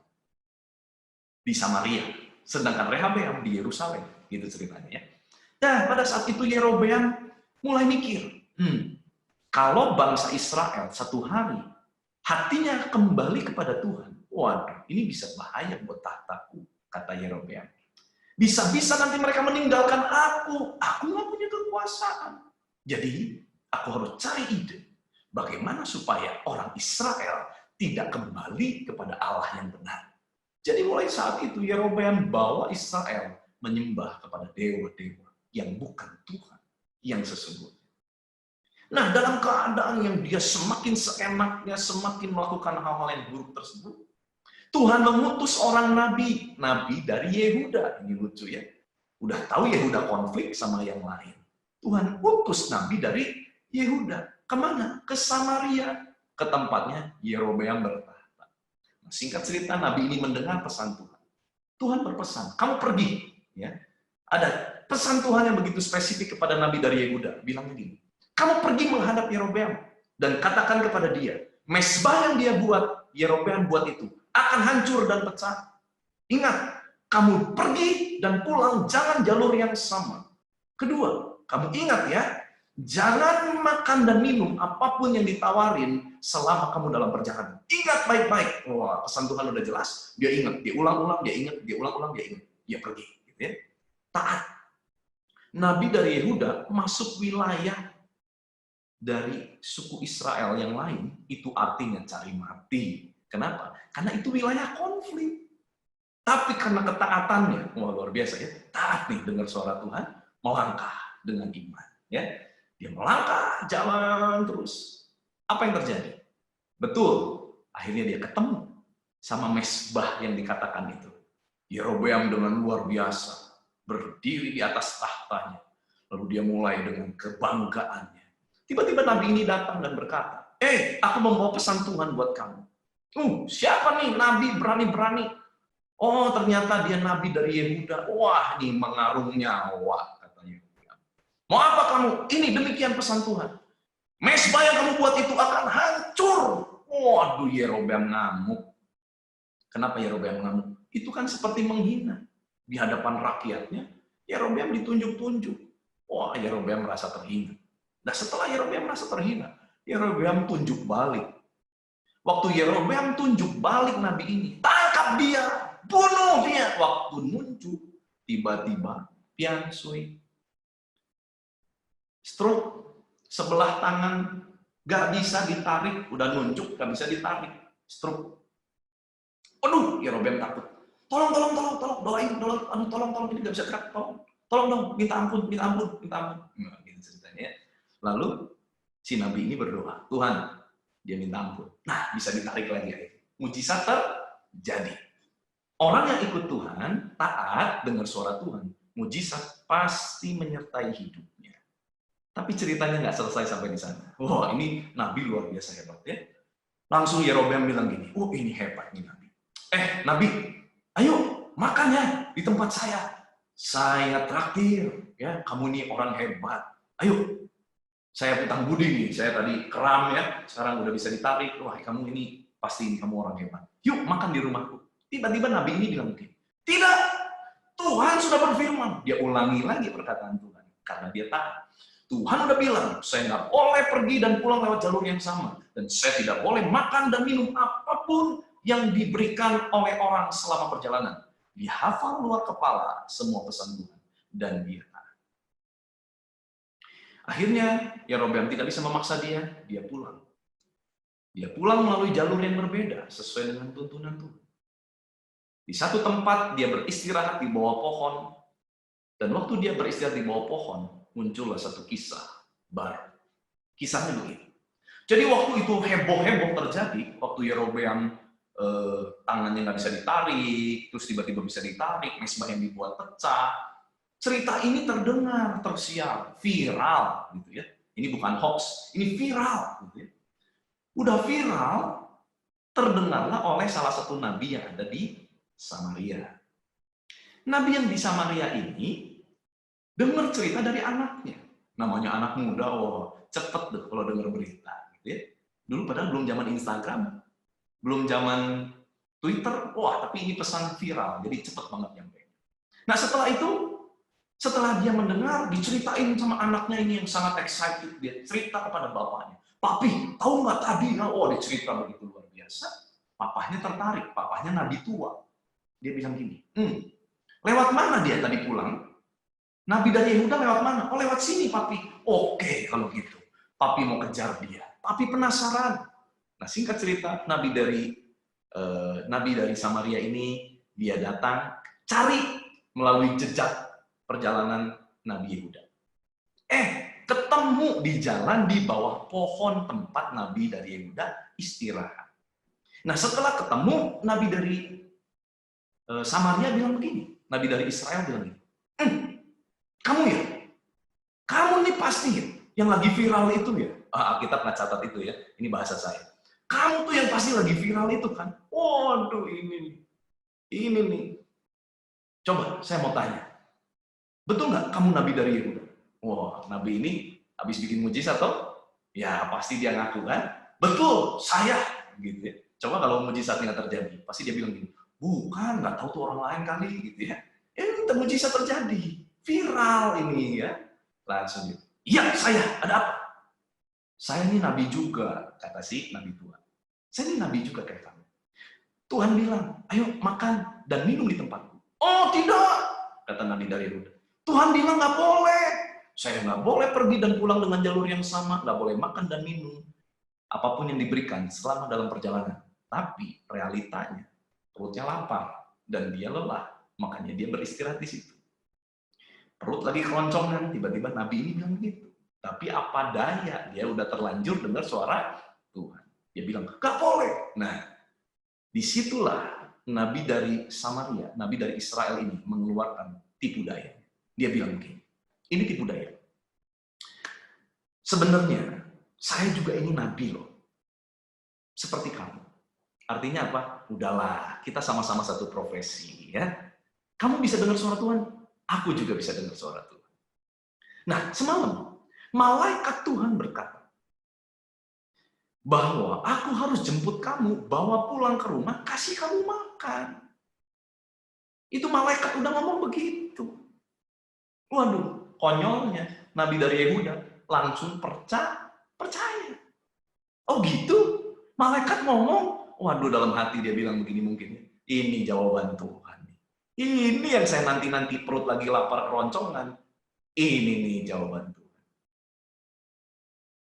di Samaria, sedangkan Rehabeam di Yerusalem, gitu ceritanya ya. Dan pada saat itu Yerobeam mulai mikir, kalau bangsa Israel satu hari hatinya kembali kepada Tuhan, waduh, ini bisa bahaya buat tahtaku, kata Yerobeam. Bisa-bisa nanti mereka meninggalkan aku nggak punya kekuasaan. Jadi, aku harus cari ide, bagaimana supaya orang Israel tidak kembali kepada Allah yang benar. Jadi mulai saat itu Yerobeam bawa Israel menyembah kepada dewa-dewa yang bukan Tuhan, yang sesungguhnya. Nah, dalam keadaan yang dia semakin seenaknya, semakin melakukan hal-hal yang buruk tersebut, Tuhan mengutus orang nabi dari Yehuda. Ini lucu ya. Udah tahu Yehuda konflik sama yang lain. Tuhan utus nabi dari Yehuda. Kemana? Ke Samaria. Ke tempatnya Yerobeam bertahta. Nah, singkat cerita, nabi ini mendengar pesan Tuhan. Tuhan berpesan, kamu pergi. Ya. Ada pesan Tuhan yang begitu spesifik kepada nabi dari Yehuda. Bilang begini, kamu pergi menghadap Yerobeam dan katakan kepada dia, mezbah yang dia buat, Yerobeam buat itu, akan hancur dan pecah. Ingat, kamu pergi dan pulang jangan jalur yang sama. Kedua, kamu ingat ya, jangan makan dan minum apapun yang ditawarin selama kamu dalam perjalanan. Ingat baik-baik. Wah, pesan Tuhan udah jelas. Dia ingat, dia ulang-ulang, dia ingat, dia ulang-ulang, dia ingat. Dia pergi. Gitu ya. Taat. Nabi dari Yehuda masuk wilayah dari suku Israel yang lain, itu artinya cari mati. Kenapa? Karena itu wilayah konflik. Tapi karena ketaatannya, wah luar biasa ya, taat nih dengar suara Tuhan, melangkah dengan iman. Ya, dia melangkah, jalan terus. Apa yang terjadi? Betul, akhirnya dia ketemu sama mesbah yang dikatakan itu. Yerobeam dengan luar biasa, berdiri di atas tahtanya. Lalu dia mulai dengan kebanggaannya. Tiba-tiba Nabi ini datang dan berkata, aku membawa pesan Tuhan buat kamu. Siapa nih Nabi berani-berani? Oh, ternyata dia Nabi dari Yehuda. Wah, ini mengarung nyawa, katanya. Mau apa kamu? Ini demikian pesan Tuhan. Mesbah yang kamu buat itu akan hancur. Waduh, Yerobeam ngamuk. Kenapa Yerobeam ngamuk? Itu kan seperti menghina. Di hadapan rakyatnya, Yerobeam ditunjuk-tunjuk. Wah, Yerobeam merasa terhina. Nah, setelah Yerobeam merasa terhina, Yerobeam tunjuk balik. Waktu Yerobeam tunjuk balik Nabi ini, tangkap dia, bunuh dia. Waktu nunjuk, tiba-tiba piansui. Stroke, sebelah tangan gak bisa ditarik, udah nunjuk gak bisa ditarik. Stroke. Aduh, Yerobeam takut. Tolong, doain, tolong, ini gak bisa gerak, tolong dong, minta ampun. Nah, gitu ceritanya. Lalu si Nabi ini berdoa, Tuhan, dia minta ampun. Nah, bisa ditarik lagi. Mujizat terjadi. Orang yang ikut Tuhan, taat, dengar suara Tuhan, mujizat pasti menyertai hidupnya. Tapi ceritanya nggak selesai sampai di sana. Wah, ini Nabi luar biasa hebat ya. Langsung Yerobeam bilang gini, ini hebat nih Nabi. Nabi, ayo makan ya di tempat saya. Saya traktir, ya. Kamu nih orang hebat. Ayo, saya hutang budi nih. Saya tadi keram ya, sekarang udah bisa ditarik. Wah, kamu ini pasti kamu orang hebat. Yuk makan di rumahku. Tiba-tiba Nabi ini bilang begini, tidak, Tuhan sudah berfirman. Dia ulangi lagi perkataan Tuhan, karena dia taat. Tuhan udah bilang, saya nggak boleh pergi dan pulang lewat jalur yang sama. Dan saya tidak boleh makan dan minum apapun yang diberikan oleh orang selama perjalanan. Dia hafal luar kepala semua pesan Tuhan. Dan dia taat. Akhirnya, Yerobeam tidak bisa memaksa dia pulang. Dia pulang melalui jalur yang berbeda, sesuai dengan tuntunan Tuhan. Di satu tempat dia beristirahat di bawah pohon, dan waktu dia beristirahat di bawah pohon, muncullah satu kisah baru. Kisahnya begini. Jadi waktu itu heboh-heboh terjadi, waktu Yerobeam tangannya nggak bisa ditarik, terus tiba-tiba bisa ditarik, mesbah yang dibuat pecah. Cerita ini terdengar, tersiar, viral, gitu ya. Ini bukan hoax, ini viral, gitu ya. Udah viral, terdengarlah oleh salah satu nabi yang ada di Samaria. Nabi yang di Samaria ini dengar cerita dari anaknya. Namanya anak muda, cepet deh kalau dengar berita. Gitu ya. Dulu padahal belum zaman Instagram, belum zaman Twitter, tapi ini pesan viral, jadi cepet banget nyampe. Nah setelah itu, setelah dia mendengar, diceritain sama anaknya ini yang sangat excited, dia cerita kepada bapaknya. Papi, tahu nggak tadi? Dia cerita begitu luar biasa. Papahnya tertarik, papahnya nabi tua. Dia bilang gini, lewat mana dia tadi pulang? Nabi dari Yehuda lewat mana? Lewat sini, Papi. Oke, kalau gitu. Papi mau kejar dia. Papi penasaran. Nah, singkat cerita, Nabi dari Samaria ini, dia datang, cari melalui jejak perjalanan Nabi Yehuda. Ketemu di jalan di bawah pohon tempat Nabi dari Yehuda istirahat. Nah, setelah ketemu, Nabi dari Samaria bilang begini, Nabi dari Israel bilang begini, kamu ya? Kamu nih pasti ya, yang lagi viral itu ya? Alkitab nggak catat itu ya, ini bahasa saya. Kamu tuh yang pasti lagi viral itu kan? Waduh, ini nih. Coba, saya mau tanya. Betul nggak kamu Nabi dari Yehuda? Wah, Nabi ini habis bikin mujizat toh? Ya, pasti dia ngaku kan? Betul, saya. Gitu ya. Coba kalau mujizatnya terjadi, pasti dia bilang gini, Bukan, nggak tahu tuh orang lain kali gitu ya. Minta mujizat terjadi. Viral ini ya. Langsung gitu. Iya, saya, ada apa? Saya ini nabi juga, kata si nabi tua. Saya ini nabi juga kayak kamu. Tuhan bilang, ayo makan dan minum di tempatku. Oh tidak, kata nabi dari Yehuda. Tuhan bilang nggak boleh. Saya nggak boleh pergi dan pulang dengan jalur yang sama, nggak boleh makan dan minum. Apapun yang diberikan selama dalam perjalanan. Tapi realitanya, perutnya lapar dan dia lelah, makanya dia beristirahat di situ. Perut lagi keroncongan, tiba-tiba nabi ini bilang begitu. Tapi apa daya, dia udah terlanjur dengar suara Tuhan. Dia bilang, gak boleh. Nah, disitulah nabi dari Samaria, nabi dari Israel ini mengeluarkan tipu daya. Dia bilang begini, ini tipu daya. Sebenarnya, saya juga ini nabi loh. Seperti kamu. Artinya apa? Udahlah, kita sama-sama satu profesi ya. Kamu bisa dengar suara Tuhan, aku juga bisa dengar suara Tuhan. Nah, semalam malaikat Tuhan berkata bahwa aku harus jemput kamu, bawa pulang ke rumah, kasih kamu makan. Itu malaikat udah ngomong begitu. Waduh, konyolnya nabi dari Yehuda langsung percaya. Oh gitu? Malaikat ngomong, waduh dalam hati dia bilang begini mungkin. Ini jawaban Tuhan. Ini yang saya nanti-nanti perut lagi lapar keroncongan. Ini nih jawaban Tuhan.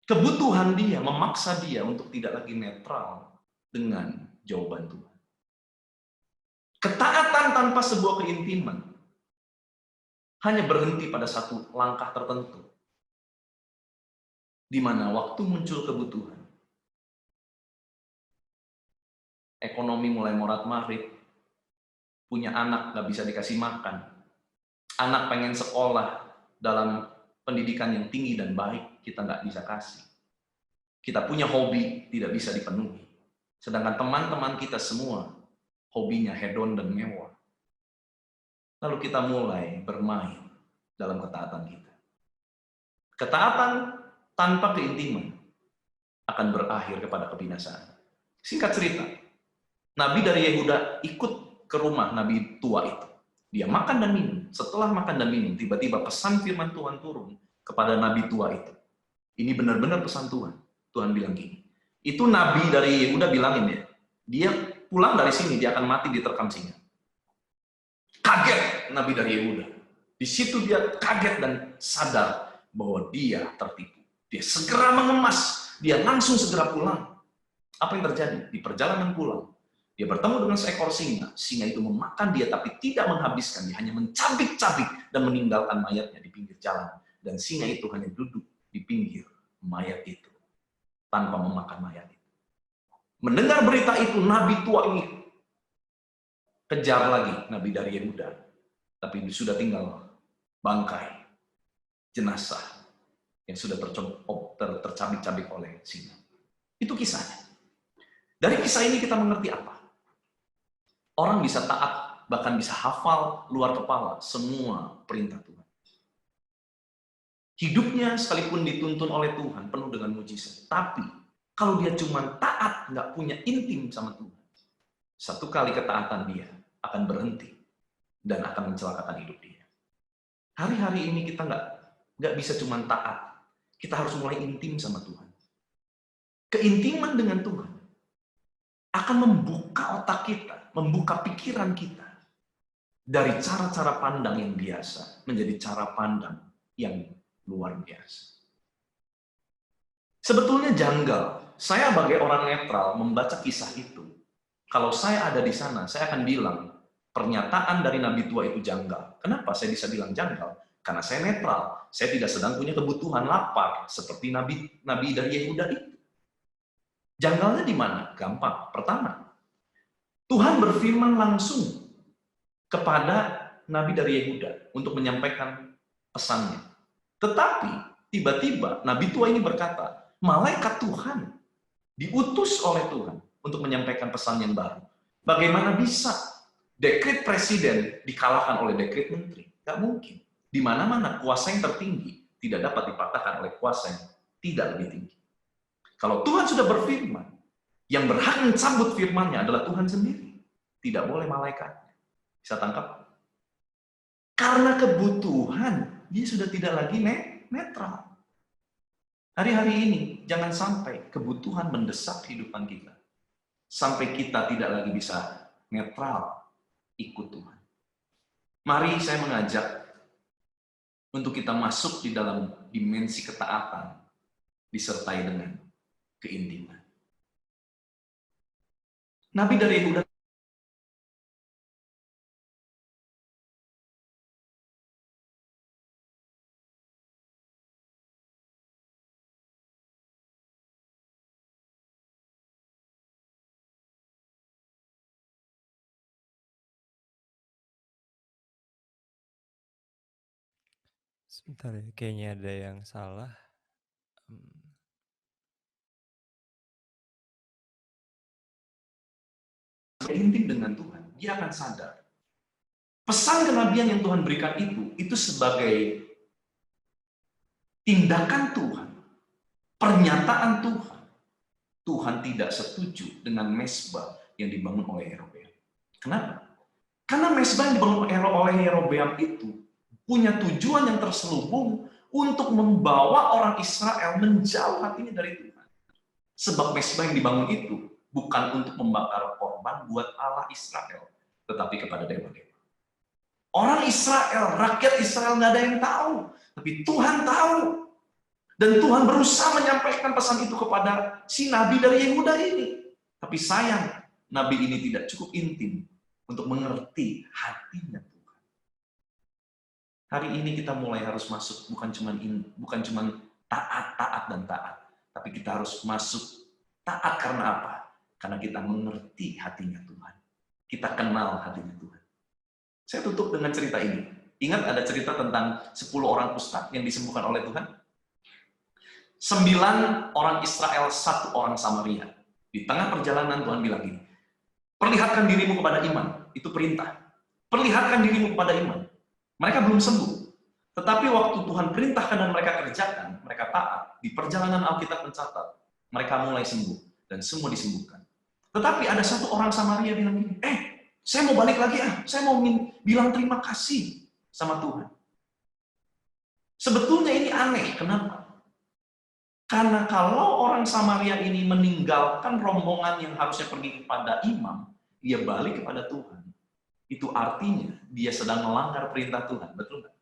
Kebutuhan dia memaksa dia untuk tidak lagi netral dengan jawaban Tuhan. Ketaatan tanpa sebuah keintiman hanya berhenti pada satu langkah tertentu. Di mana waktu muncul kebutuhan, ekonomi mulai morat-marit, punya anak nggak bisa dikasih makan, anak pengen sekolah dalam pendidikan yang tinggi dan baik, kita nggak bisa kasih. Kita punya hobi, tidak bisa dipenuhi. Sedangkan teman-teman kita semua, hobinya hedon dan mewah. Lalu kita mulai bermain dalam ketaatan kita. Ketaatan tanpa keintiman akan berakhir kepada kebinasaan. Singkat cerita, nabi dari Yehuda ikut ke rumah nabi tua itu. Dia makan dan minum. Setelah makan dan minum, tiba-tiba pesan firman Tuhan turun kepada nabi tua itu. Ini benar-benar pesan Tuhan. Tuhan bilang gini, itu nabi dari Yehuda bilangin ya, dia pulang dari sini, dia akan mati diterkam singa. Kaget nabi dari Yehuda. Di situ dia kaget dan sadar bahwa dia tertipu. Dia segera mengemas, dia langsung segera pulang. Apa yang terjadi? Di perjalanan pulang, dia bertemu dengan seekor singa. Singa itu memakan dia, tapi tidak menghabiskan. Dia hanya mencabik-cabik dan meninggalkan mayatnya di pinggir jalan. Dan singa itu hanya duduk di pinggir mayat itu, tanpa memakan mayat itu. Mendengar berita itu, nabi tua ini kejar lagi nabi dari Yehuda. Tapi sudah tinggal bangkai, jenazah yang sudah tercabik-cabik oleh singa. Itu kisahnya. Dari kisah ini kita mengerti apa? Orang bisa taat, bahkan bisa hafal luar kepala semua perintah Tuhan. Hidupnya sekalipun dituntun oleh Tuhan, penuh dengan mujizat. Tapi kalau dia cuma taat, nggak punya intim sama Tuhan, satu kali ketaatan dia akan berhenti dan akan mencelakakan hidup dia. Hari-hari ini kita nggak bisa cuma taat, kita harus mulai intim sama Tuhan. Keintiman dengan Tuhan akan membuka otak kita, membuka pikiran kita dari cara-cara pandang yang biasa menjadi cara pandang yang luar biasa. Sebetulnya janggal. Saya sebagai orang netral membaca kisah itu. Kalau saya ada di sana, saya akan bilang pernyataan dari nabi tua itu janggal. Kenapa saya bisa bilang janggal? Karena saya netral. Saya tidak sedang punya kebutuhan lapar seperti nabi dari Yehuda itu. Janggalnya di mana? Gampang. Pertama, Tuhan berfirman langsung kepada nabi dari Yehuda untuk menyampaikan pesannya. Tetapi tiba-tiba nabi tua ini berkata, malaikat Tuhan diutus oleh Tuhan untuk menyampaikan pesan yang baru. Bagaimana bisa dekret presiden dikalahkan oleh dekret menteri? Gak mungkin. Di mana-mana kuasa yang tertinggi tidak dapat dipatahkan oleh kuasa yang tidak lebih tinggi. Kalau Tuhan sudah berfirman, yang berhak mencabut firman-Nya adalah Tuhan sendiri. tidak boleh malaikatnya. Bisa tangkap? Karena kebutuhan, dia sudah tidak lagi netral. Hari-hari ini, jangan sampai kebutuhan mendesak kehidupan kita. Sampai kita tidak lagi bisa netral ikut Tuhan. Mari saya mengajak untuk kita masuk di dalam dimensi ketaatan, disertai dengan keintiman. Nabi dari Yehuda Sebentar ya, kayaknya ada yang salah. intim dengan Tuhan, dia akan sadar. Pesan kenabian yang Tuhan berikan itu sebagai tindakan Tuhan, pernyataan Tuhan. Tuhan tidak setuju dengan mezbah yang dibangun oleh Yerobeam. Kenapa? Karena mezbah yang dibangun oleh Yerobeam itu punya tujuan yang terselubung untuk membawa orang Israel menjauh hatinya dari Tuhan. Sebab mezbah yang dibangun itu bukan untuk membakar korban buat Allah Israel, tetapi kepada dewa-dewa. Orang Israel, rakyat Israel nggak ada yang tahu, tapi Tuhan tahu. Dan Tuhan berusaha menyampaikan pesan itu kepada si nabi dari Yehuda ini. Tapi sayang, nabi ini tidak cukup intim untuk mengerti hatinya Tuhan. Hari ini kita mulai harus masuk, bukan cuma taat dan taat, tapi kita harus masuk taat karena apa? Karena kita mengerti hatinya Tuhan. Kita kenal hatinya Tuhan. Saya tutup dengan cerita ini. Ingat ada cerita tentang 10 orang kusta yang disembuhkan oleh Tuhan? 9 orang Israel, 1 orang Samaria. Di tengah perjalanan Tuhan bilang gini, perlihatkan dirimu kepada iman. Itu perintah. Perlihatkan dirimu kepada iman. Mereka belum sembuh. Tetapi waktu Tuhan perintahkan dan mereka kerjakan, mereka taat. Di perjalanan Alkitab mencatat, mereka mulai sembuh. Dan semua disembuhkan. Tetapi ada 1 orang Samaria bilang gini, saya mau balik lagi saya mau bilang terima kasih sama Tuhan. Sebetulnya ini aneh, kenapa? Karena kalau orang Samaria ini meninggalkan rombongan yang harusnya pergi kepada imam, dia balik kepada Tuhan. Itu artinya dia sedang melanggar perintah Tuhan, betul nggak?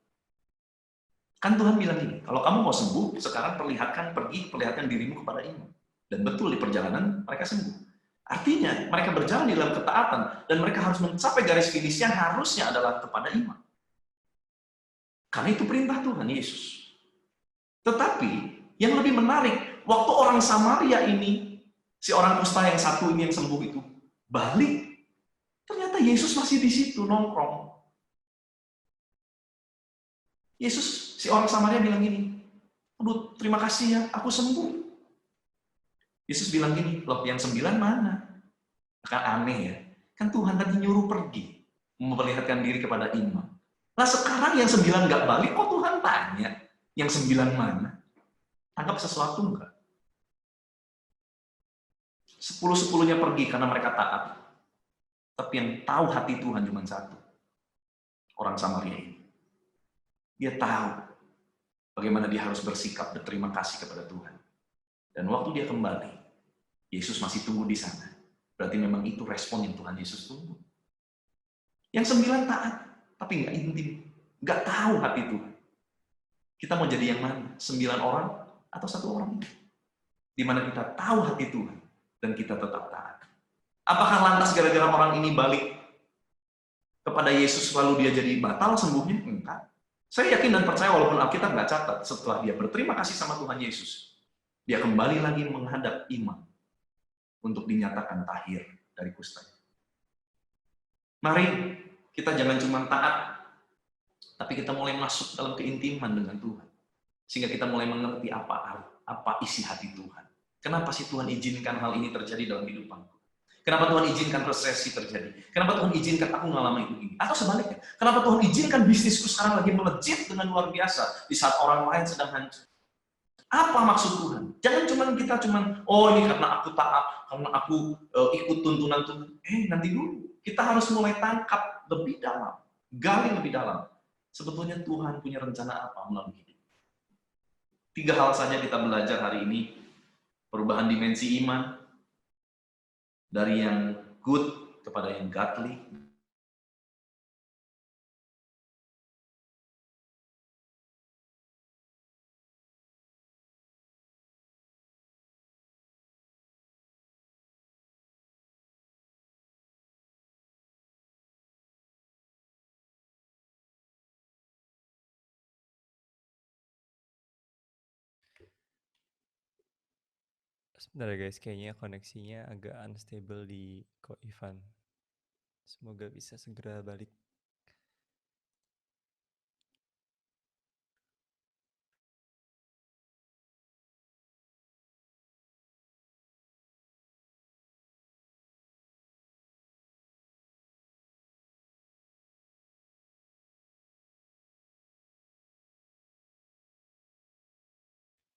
Kan Tuhan bilang gini, kalau kamu mau sembuh, sekarang perlihatkan dirimu kepada imam. Dan betul di perjalanan mereka sembuh. Artinya mereka berjalan di dalam ketaatan dan mereka harus mencapai garis finishnya harusnya adalah kepada imam. Karena itu perintah Tuhan Yesus. Tetapi yang lebih menarik, waktu orang Samaria ini, si orang kusta yang 1 ini yang sembuh itu balik, ternyata Yesus masih di situ nongkrong. Yesus, si orang Samaria bilang gini, aduh terima kasih ya, aku sembuh. Yesus bilang gini, loh yang 9 mana? Kan aneh ya. Kan Tuhan tadi nyuruh pergi, memperlihatkan diri kepada imam. Nah sekarang yang 9 nggak balik, kok Tuhan tanya, yang 9 mana? Anggap sesuatu enggak? 10-10-nya pergi karena mereka taat. Tapi yang tahu hati Tuhan cuma 1. Orang Samaria ini. Dia tahu bagaimana dia harus bersikap berterima kasih kepada Tuhan. Dan waktu dia kembali, Yesus masih tunggu di sana. Berarti memang itu respon yang Tuhan Yesus tunggu. Yang 9 taat, tapi nggak intim. Nggak tahu hati Tuhan. Kita mau jadi yang mana? 9 orang atau 1 orang? Di mana kita tahu hati Tuhan dan kita tetap taat. Apakah lantas gara-gara orang ini balik kepada Yesus lalu dia jadi batal sembuhnya? Enggak. Saya yakin dan percaya walaupun Alkitab nggak catat, setelah dia berterima kasih sama Tuhan Yesus, dia kembali lagi menghadap imam untuk dinyatakan tahir dari kustanya. Mari kita jangan cuma taat, tapi kita mulai masuk dalam keintiman dengan Tuhan. Sehingga kita mulai mengerti apa isi hati Tuhan. Kenapa sih Tuhan izinkan hal ini terjadi dalam hidupanku? Kenapa Tuhan izinkan resesi terjadi? Kenapa Tuhan izinkan aku mengalami itu? Atau sebaliknya, kenapa Tuhan izinkan bisnisku sekarang lagi melejit dengan luar biasa di saat orang lain sedang hancur? Apa maksud Tuhan? Jangan kita oh ini karena aku taat, karena aku ikut tuntunan Tuhan. Nanti dulu. Kita harus mulai tangkap lebih dalam, gali lebih dalam. Sebetulnya Tuhan punya rencana apa melalui hidup. 3 hal saja kita belajar hari ini. Perubahan dimensi iman, dari yang good kepada yang godly. Sebentar ya guys, kayaknya koneksinya agak unstable di Ko Ivan. Semoga bisa segera balik.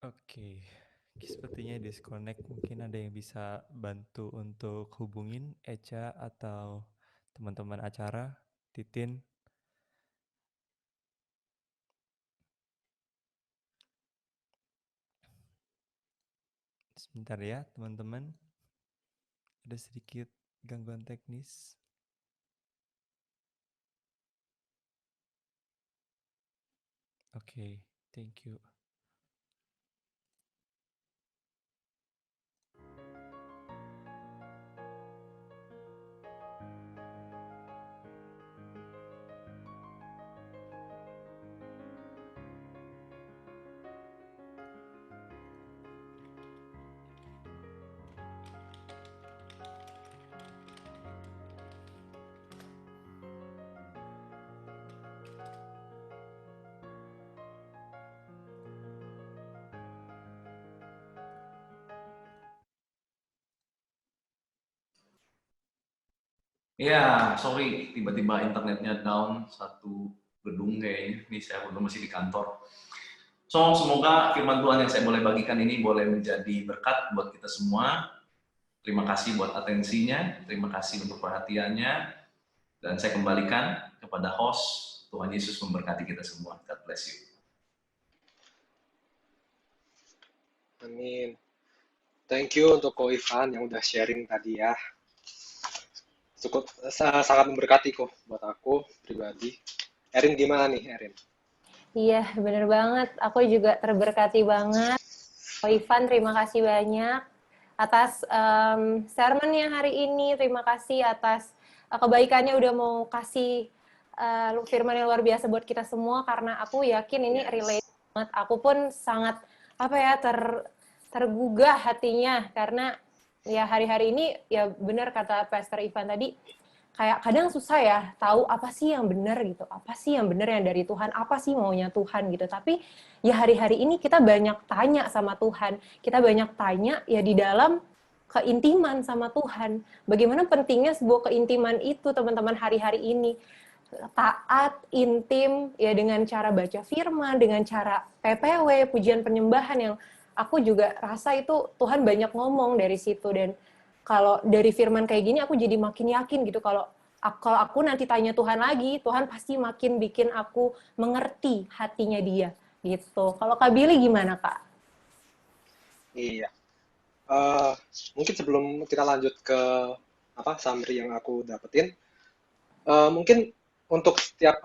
Oke, sepertinya disconnect. Mungkin ada yang bisa bantu untuk hubungin Echa atau teman-teman acara, Titin. Sebentar ya teman-teman, ada sedikit gangguan teknis. Oke, thank you. Ya, sorry, tiba-tiba internetnya down satu gedung kayaknya. Ini saya belum masih di kantor. So, semoga firman Tuhan yang saya boleh bagikan ini boleh menjadi berkat buat kita semua. Terima kasih buat atensinya, terima kasih untuk perhatiannya, dan saya kembalikan kepada host. Tuhan Yesus memberkati kita semua. God bless you. Amin. Thank you untuk Ko Ivan yang udah sharing tadi ya. Cukup sangat memberkati kok buat aku pribadi. Erin gimana nih, Erin? Iya, bener banget. Aku juga terberkati banget. Ko Ivan, terima kasih banyak atas sermonnya hari ini. Terima kasih atas kebaikannya udah mau kasih firman yang luar biasa buat kita semua, karena aku yakin ini relate banget. Aku pun sangat tergugah hatinya, karena ya hari-hari ini ya benar kata Pastor Ivan tadi, kayak kadang susah ya tahu apa sih yang benar gitu, apa sih yang benar yang dari Tuhan, apa sih maunya Tuhan gitu. Tapi ya hari-hari ini kita banyak tanya sama Tuhan, kita banyak tanya ya di dalam keintiman sama Tuhan. Bagaimana pentingnya sebuah keintiman itu teman-teman hari-hari ini. Taat, intim, ya dengan cara baca firman, dengan cara PPW, pujian penyembahan, yang aku juga rasa itu Tuhan banyak ngomong dari situ. Dan kalau dari firman kayak gini aku jadi makin yakin gitu, kalau aku nanti tanya Tuhan lagi, Tuhan pasti makin bikin aku mengerti hatinya dia gitu. Kalau Kak Billy gimana, Kak? Iya. Mungkin sebelum kita lanjut ke summary yang aku dapetin, mungkin untuk setiap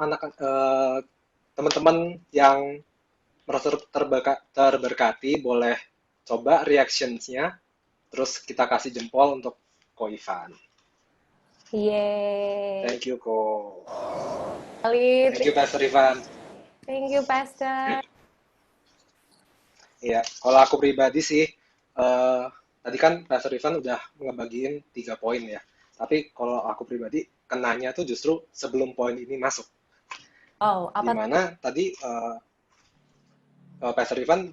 teman-teman yang merasa terberkati, boleh coba reactions-nya, terus kita kasih jempol untuk Ko Ivan. Yeay. Thank you, Ko. Thank you, Pastor Ivan. Thank you, Pastor. Iya, kalau aku pribadi sih, tadi kan Pastor Ivan udah ngebagiin 3 poin ya. Tapi kalau aku pribadi, kenanya tuh justru sebelum poin ini masuk. Oh, apa? Dimana tadi Pastor Ivan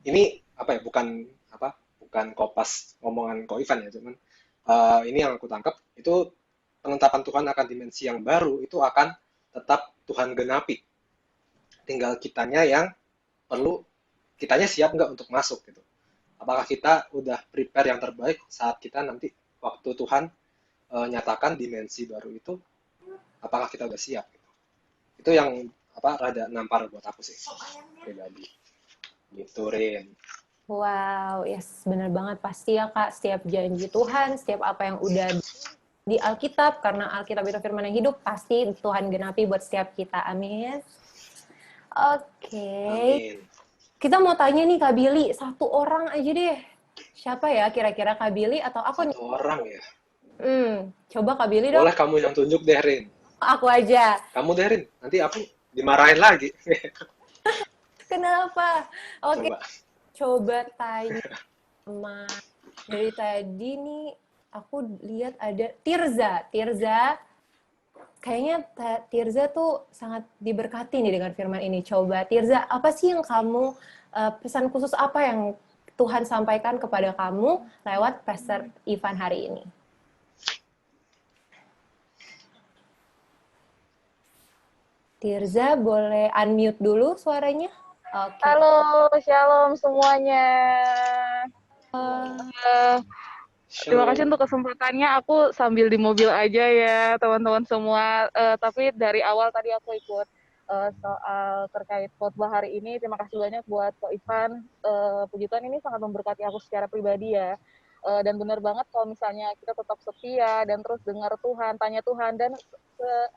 ini bukan kopas ngomongan Ko Ivan ya, cuman ini yang aku tangkap itu penetapan Tuhan akan dimensi yang baru itu akan tetap Tuhan genapi. Tinggal kitanya yang perlu kitanya siap nggak untuk masuk gitu. Apakah kita udah prepare yang terbaik saat kita nanti waktu Tuhan nyatakan dimensi baru itu, apakah kita udah siap gitu. Itu yang rada nampar buat aku sih pribadi. Gitu, Rin. Wow, yes, benar banget. Pasti ya, Kak, setiap janji Tuhan, setiap apa yang udah di Alkitab, karena Alkitab itu firman yang hidup, pasti Tuhan genapi buat setiap kita. Amin. Oke. Amin. Kita mau tanya nih, Kak Billy, satu orang aja deh. Siapa ya kira-kira, Kak Billy atau aku nih? Satu orang ya. Coba Kak Billy dong. Boleh kamu yang tunjuk deh, Rin. Aku aja. Kamu deh, Rin. Nanti aku dimarahin lagi. Kenapa? Oke. Coba. Coba tanya sama dari tadi nih aku lihat ada Tirza. Kayaknya Tirza tuh sangat diberkati nih dengan firman ini. Coba Tirza, apa sih yang kamu pesan khusus apa yang Tuhan sampaikan kepada kamu lewat Pastor Ivan hari ini? Tirza boleh unmute dulu suaranya? Oke. Halo, shalom semuanya. Terima kasih untuk kesempatannya. Aku sambil di mobil aja ya, teman-teman semua. Tapi dari awal tadi aku ikut soal terkait khotbah hari ini. Terima kasih banyak buat Ko Ivan. Puji Tuhan, ini sangat memberkati aku secara pribadi ya. Dan benar banget kalau misalnya kita tetap setia dan terus dengar Tuhan, tanya Tuhan. Dan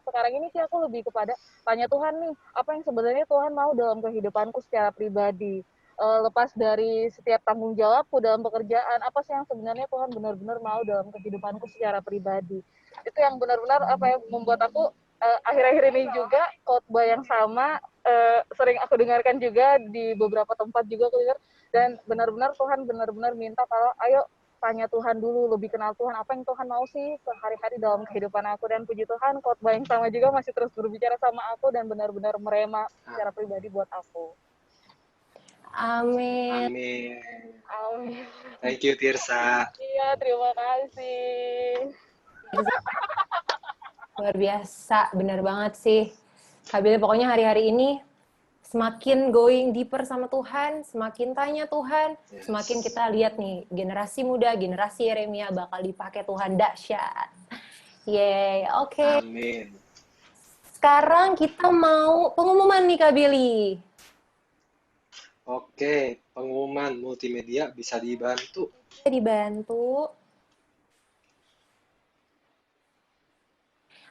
sekarang ini sih aku lebih kepada tanya Tuhan nih, apa yang sebenarnya Tuhan mau dalam kehidupanku secara pribadi. Lepas dari setiap tanggung jawabku dalam pekerjaan, apa sih yang sebenarnya Tuhan benar-benar mau dalam kehidupanku secara pribadi. Itu yang benar-benar membuat aku akhir-akhir ini juga khotbah yang sama sering aku dengarkan juga di beberapa tempat juga aku dengar, dan benar-benar Tuhan benar-benar minta kalau ayo tanya Tuhan dulu, lebih kenal Tuhan, apa yang Tuhan mau sih sehari-hari dalam kehidupan aku. Dan puji Tuhan, khotbah yang sama juga masih terus berbicara sama aku dan benar-benar merema secara pribadi buat aku. Amin. Amin. Amin. Thank you, Tirsa. Iya, terima kasih. Luar biasa, benar banget sih. Kak Billy, pokoknya hari-hari ini semakin going deeper sama Tuhan, semakin tanya Tuhan, semakin kita lihat nih, generasi muda, generasi Yeremia bakal dipakai Tuhan dahsyat. Yeay, oke. Amin. Sekarang kita mau pengumuman nih Kak Billy. Oke, pengumuman multimedia bisa dibantu.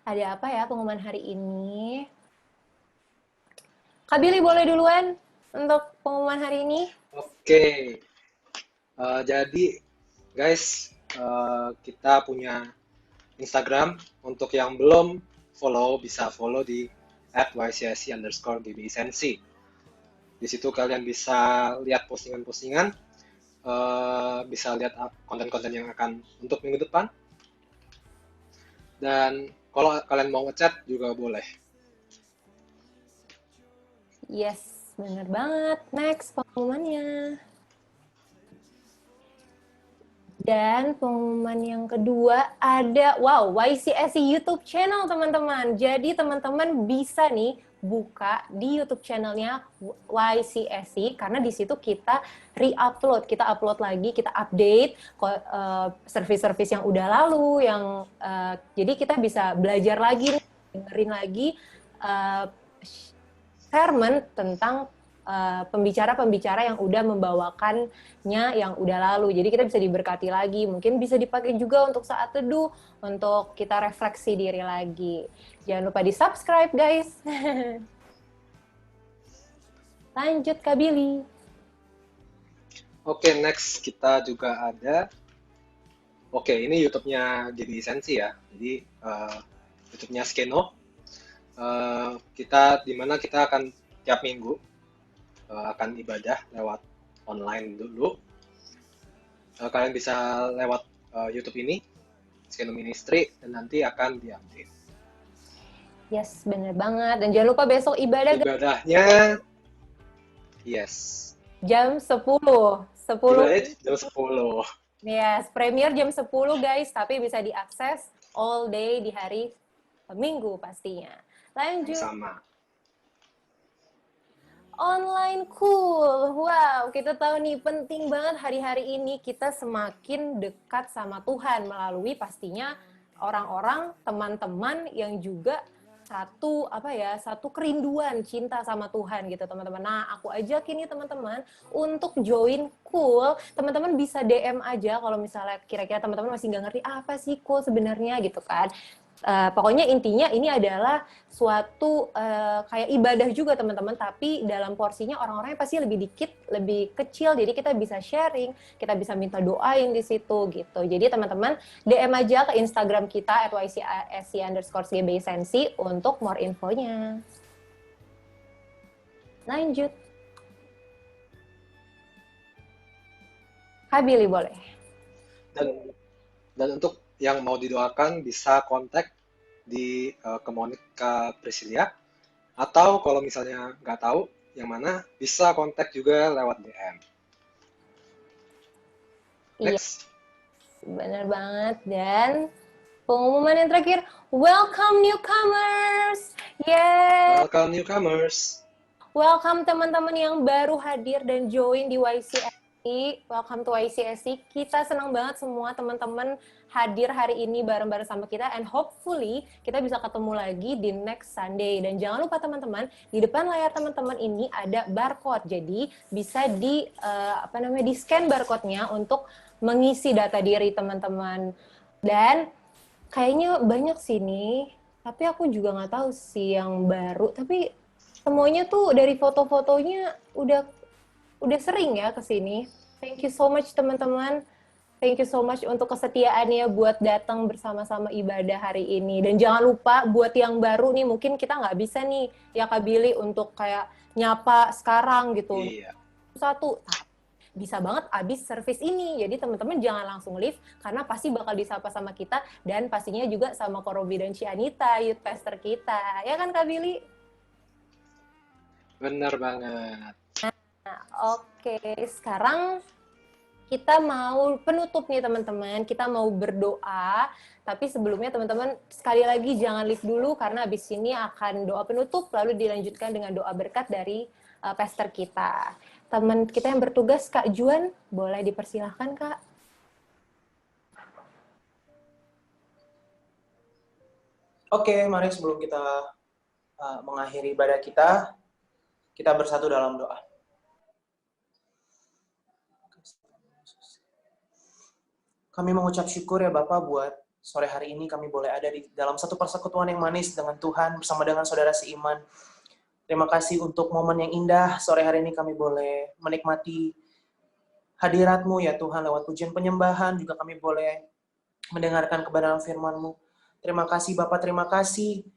Ada apa ya pengumuman hari ini? Kak Billy boleh duluan untuk pengumuman hari ini? Oke, jadi guys, kita punya Instagram. Untuk yang belum follow, bisa follow di @ycsc_gbisensi. Di situ kalian bisa lihat postingan-postingan, bisa lihat konten-konten yang akan untuk minggu depan. Dan kalau kalian mau ngechat juga boleh. Yes, bener banget. Next, pengumumannya. Dan pengumuman yang kedua ada, YCSC YouTube channel teman-teman. Jadi teman-teman bisa nih buka di YouTube channelnya YCSC, karena di situ kita re-upload, kita upload lagi, kita update service-service yang udah lalu, yang jadi kita bisa belajar lagi, dengerin lagi sermon tentang pembicara-pembicara yang udah membawakannya yang udah lalu. Jadi kita bisa diberkati lagi. Mungkin bisa dipakai juga untuk saat teduh, untuk kita refleksi diri lagi. Jangan lupa di-subscribe, guys. Lanjut, Kak Billy. Oke, next kita juga ada. Oke, ini YouTube-nya jadi Sensi ya. Jadi YouTube-nya Skeno. Dimana kita akan tiap minggu akan ibadah lewat online dulu. Kalian bisa lewat YouTube ini, Skeno Ministry, dan nanti akan diupdate. Yes, bener banget. Dan jangan lupa besok ibadah. Ibadahnya, yes. Jam 10. Ibadahnya jam 10. Yes, premier jam 10 guys, tapi bisa diakses all day di hari Minggu pastinya. Lanjut. Sama. Online cool. Wow, kita tahu nih penting banget hari-hari ini kita semakin dekat sama Tuhan melalui pastinya orang-orang, teman-teman yang juga satu kerinduan cinta sama Tuhan gitu teman-teman. Nah, aku ajakin nih teman-teman untuk join Cool. Teman-teman bisa DM aja kalau misalnya kira-kira teman-teman masih nggak ngerti apa sih Cool sebenarnya gitu kan. Pokoknya intinya ini adalah suatu kayak ibadah juga teman-teman, tapi dalam porsinya orang-orangnya pasti lebih dikit, lebih kecil, jadi kita bisa sharing, kita bisa minta doain di situ gitu. Jadi teman-teman DM aja ke Instagram kita @ycsc_gbisensi untuk more infonya. Lanjut. Kak Billy boleh. Dan untuk yang mau didoakan bisa kontak di Kemonika Priscilia, atau kalau misalnya nggak tahu yang mana bisa kontak juga lewat DM. Next. Iya, bener banget. Dan pengumuman yang terakhir, welcome newcomers. Yeay. Welcome newcomers. Welcome teman-teman yang baru hadir dan join di YCSC. Welcome to YCSC. Kita senang banget semua teman-teman hadir hari ini bareng-bareng sama kita, and hopefully kita bisa ketemu lagi di next Sunday. Dan jangan lupa teman-teman, di depan layar teman-teman ini ada barcode, jadi bisa di scan barcode-nya untuk mengisi data diri teman-teman. Dan kayaknya banyak sini, tapi aku juga nggak tahu sih yang baru, tapi semuanya tuh dari foto-fotonya udah sering ya ke sini. Thank you so much teman-teman. Thank you so much untuk kesetiaannya buat datang bersama-sama ibadah hari ini. Dan jangan lupa buat yang baru nih, mungkin kita nggak bisa nih ya Kak Billy untuk kayak nyapa sekarang gitu. Iya. Satu, bisa banget abis service ini. Jadi teman-teman jangan langsung leave, karena pasti bakal disapa sama kita, dan pastinya juga sama Korobi dan Cianita, youth pastor kita. Ya kan Kak Billy? Bener banget. Nah, oke. Sekarang kita mau penutup nih teman-teman, kita mau berdoa, tapi sebelumnya teman-teman sekali lagi jangan leave dulu, karena habis ini akan doa penutup, lalu dilanjutkan dengan doa berkat dari pastor kita. Teman kita yang bertugas, Kak Juan, boleh dipersilahkan Kak. Oke, mari sebelum kita mengakhiri ibadah kita bersatu dalam doa. Kami mengucap syukur ya Bapak buat sore hari ini kami boleh ada di dalam satu persekutuan yang manis dengan Tuhan bersama dengan saudara seiman. Terima kasih untuk momen yang indah. Sore hari ini kami boleh menikmati hadirat-Mu ya Tuhan lewat pujian penyembahan. Juga kami boleh mendengarkan kebenaran firman-Mu. Terima kasih Bapak, terima kasih.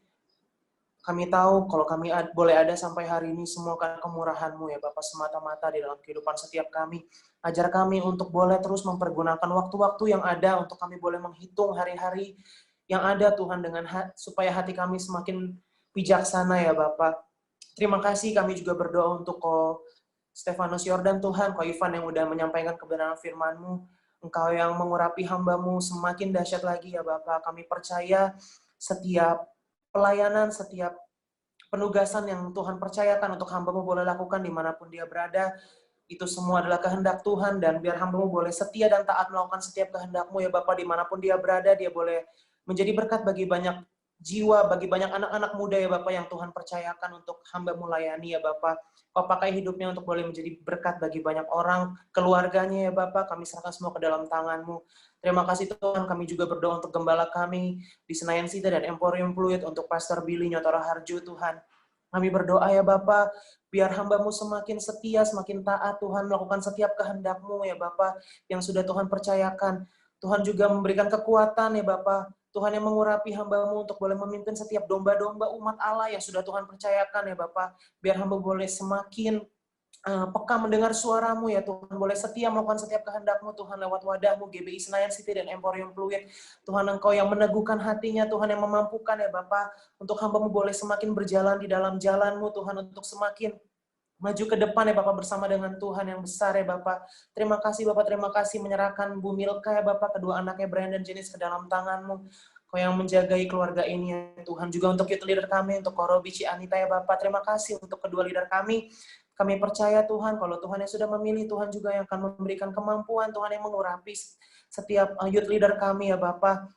Kami tahu kalau kami boleh ada sampai hari ini semua karena kemurahan-Mu ya Bapak, semata-mata di dalam kehidupan setiap kami. Ajar kami untuk boleh terus mempergunakan waktu-waktu yang ada untuk kami boleh menghitung hari-hari yang ada Tuhan dengan supaya hati kami semakin bijaksana ya Bapak. Terima kasih, kami juga berdoa untuk Ko Stefanus Yordan Tuhan, Ko Ivan yang udah menyampaikan kebenaran firman-Mu. Engkau yang mengurapi hamba-Mu semakin dahsyat lagi ya Bapak. Kami percaya setiap pelayanan, setiap penugasan yang Tuhan percayakan untuk hamba-Mu boleh lakukan dimanapun dia berada, itu semua adalah kehendak Tuhan, dan biar hamba-Mu boleh setia dan taat melakukan setiap kehendak-Mu ya Bapak, dimanapun dia berada, dia boleh menjadi berkat bagi banyak jiwa, bagi banyak anak-anak muda ya Bapak yang Tuhan percayakan untuk hamba-Mu layani ya Bapak. Kau pakai hidupnya untuk boleh menjadi berkat bagi banyak orang, keluarganya ya Bapak, kami serahkan semua ke dalam tangan-Mu. Terima kasih Tuhan, kami juga berdoa untuk gembala kami di Senayan City dan Emporium Fluid, untuk Pastor Billy Nyotora Harjo Tuhan. Kami berdoa ya Bapak, biar hamba-Mu semakin setia, semakin taat Tuhan, melakukan setiap kehendak-Mu ya Bapak, yang sudah Tuhan percayakan. Tuhan juga memberikan kekuatan ya Bapak, Tuhan yang mengurapi hamba-Mu untuk boleh memimpin setiap domba-domba umat Allah yang sudah Tuhan percayakan ya Bapak, biar hamba boleh semakin peka mendengar suara-Mu ya Tuhan, boleh setia melakukan setiap kehendak-Mu Tuhan lewat wadah-Mu GBI Senayan City dan Emporium Fluid. Tuhan, Engkau yang meneguhkan hatinya, Tuhan yang memampukan ya Bapak, untuk hamba-Mu boleh semakin berjalan di dalam jalan-Mu Tuhan, untuk semakin maju ke depan ya Bapak bersama dengan Tuhan yang besar ya Bapak. Terima kasih Bapak, terima kasih menyerahkan Bu Milka ya Bapak, kedua anaknya Brandon Jenis ke dalam tangan-Mu. Kau yang menjagai keluarga ini ya Tuhan, juga untuk youth leader kami, untuk Korobi Cianita ya Bapak. Terima kasih untuk kedua leader kami. Kami percaya Tuhan, kalau Tuhan yang sudah memilih, Tuhan juga yang akan memberikan kemampuan, Tuhan yang mengurapi setiap youth leader kami ya Bapa.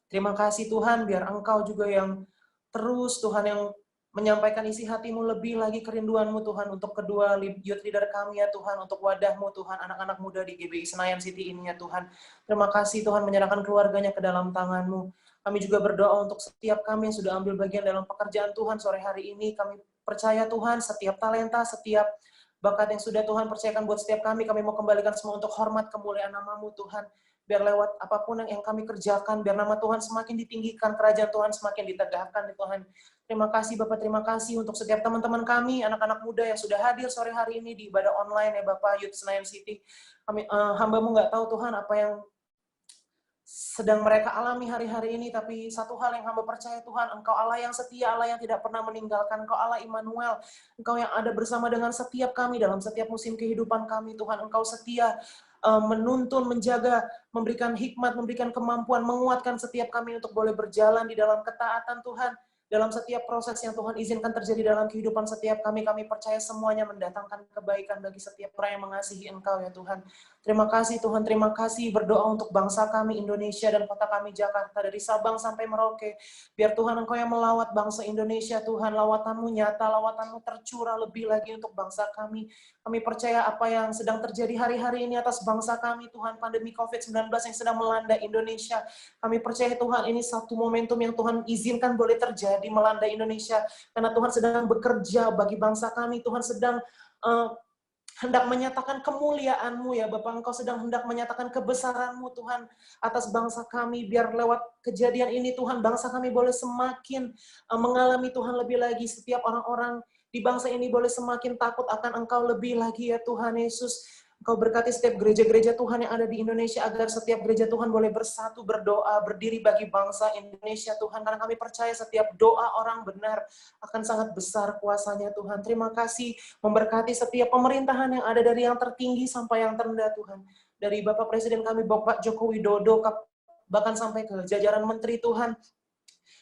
Terima kasih Tuhan, biar Engkau juga yang terus Tuhan yang menyampaikan isi hatimu lebih lagi kerinduanmu Tuhan untuk kedua youth leader kami ya Tuhan, untuk wadahmu Tuhan, anak-anak muda di GBI Senayan City ini ya Tuhan. Terima kasih Tuhan menyerahkan keluarganya ke dalam tangan-Mu. Kami juga berdoa untuk setiap kami yang sudah ambil bagian dalam pekerjaan Tuhan sore hari ini. Kami percaya Tuhan, setiap talenta, setiap bakat yang sudah Tuhan percayakan buat setiap kami mau kembalikan semua untuk hormat kemuliaan nama-Mu Tuhan. Biar lewat apapun yang kami kerjakan, biar nama Tuhan semakin ditinggikan, kerajaan Tuhan semakin ditegakkan Tuhan. Terima kasih Bapak, terima kasih untuk setiap teman-teman kami, anak-anak muda yang sudah hadir sore hari ini di ibadah online ya Bapak, Youth Senayan City. Kami, hamba-Mu nggak tahu Tuhan apa yang sedang mereka alami hari-hari ini, tapi satu hal yang hamba percaya Tuhan, Engkau Allah yang setia, Allah yang tidak pernah meninggalkan, Engkau Allah Immanuel, Engkau yang ada bersama dengan setiap kami dalam setiap musim kehidupan kami Tuhan, Engkau setia menuntun, menjaga, memberikan hikmat, memberikan kemampuan, menguatkan setiap kami untuk boleh berjalan di dalam ketaatan Tuhan, dalam setiap proses yang Tuhan izinkan terjadi dalam kehidupan setiap kami percaya semuanya mendatangkan kebaikan bagi setiap orang yang mengasihi Engkau ya Tuhan. Terima kasih Tuhan, terima kasih, berdoa untuk bangsa kami Indonesia dan kota kami Jakarta, dari Sabang sampai Merauke. Biar Tuhan Engkau yang melawat bangsa Indonesia Tuhan, lawatan-Mu nyata, lawatan-Mu tercurah lebih lagi untuk bangsa kami. Kami percaya apa yang sedang terjadi hari-hari ini atas bangsa kami Tuhan, pandemi COVID-19 yang sedang melanda Indonesia. Kami percaya Tuhan ini satu momentum yang Tuhan izinkan boleh terjadi melanda Indonesia, karena Tuhan sedang bekerja bagi bangsa kami, Tuhan sedang hendak menyatakan kemuliaan-Mu ya Bapak, Engkau sedang hendak menyatakan kebesaran-Mu Tuhan atas bangsa kami, biar lewat kejadian ini Tuhan, bangsa kami boleh semakin mengalami Tuhan lebih lagi, setiap orang-orang di bangsa ini boleh semakin takut akan Engkau lebih lagi ya Tuhan Yesus. Engkau berkati setiap gereja-gereja Tuhan yang ada di Indonesia, agar setiap gereja Tuhan boleh bersatu, berdoa, berdiri bagi bangsa Indonesia Tuhan. Karena kami percaya setiap doa orang benar akan sangat besar kuasanya Tuhan. Terima kasih memberkati setiap pemerintahan yang ada dari yang tertinggi sampai yang terendah Tuhan. Dari Bapak Presiden kami, Bapak Joko Widodo, bahkan sampai ke jajaran menteri Tuhan,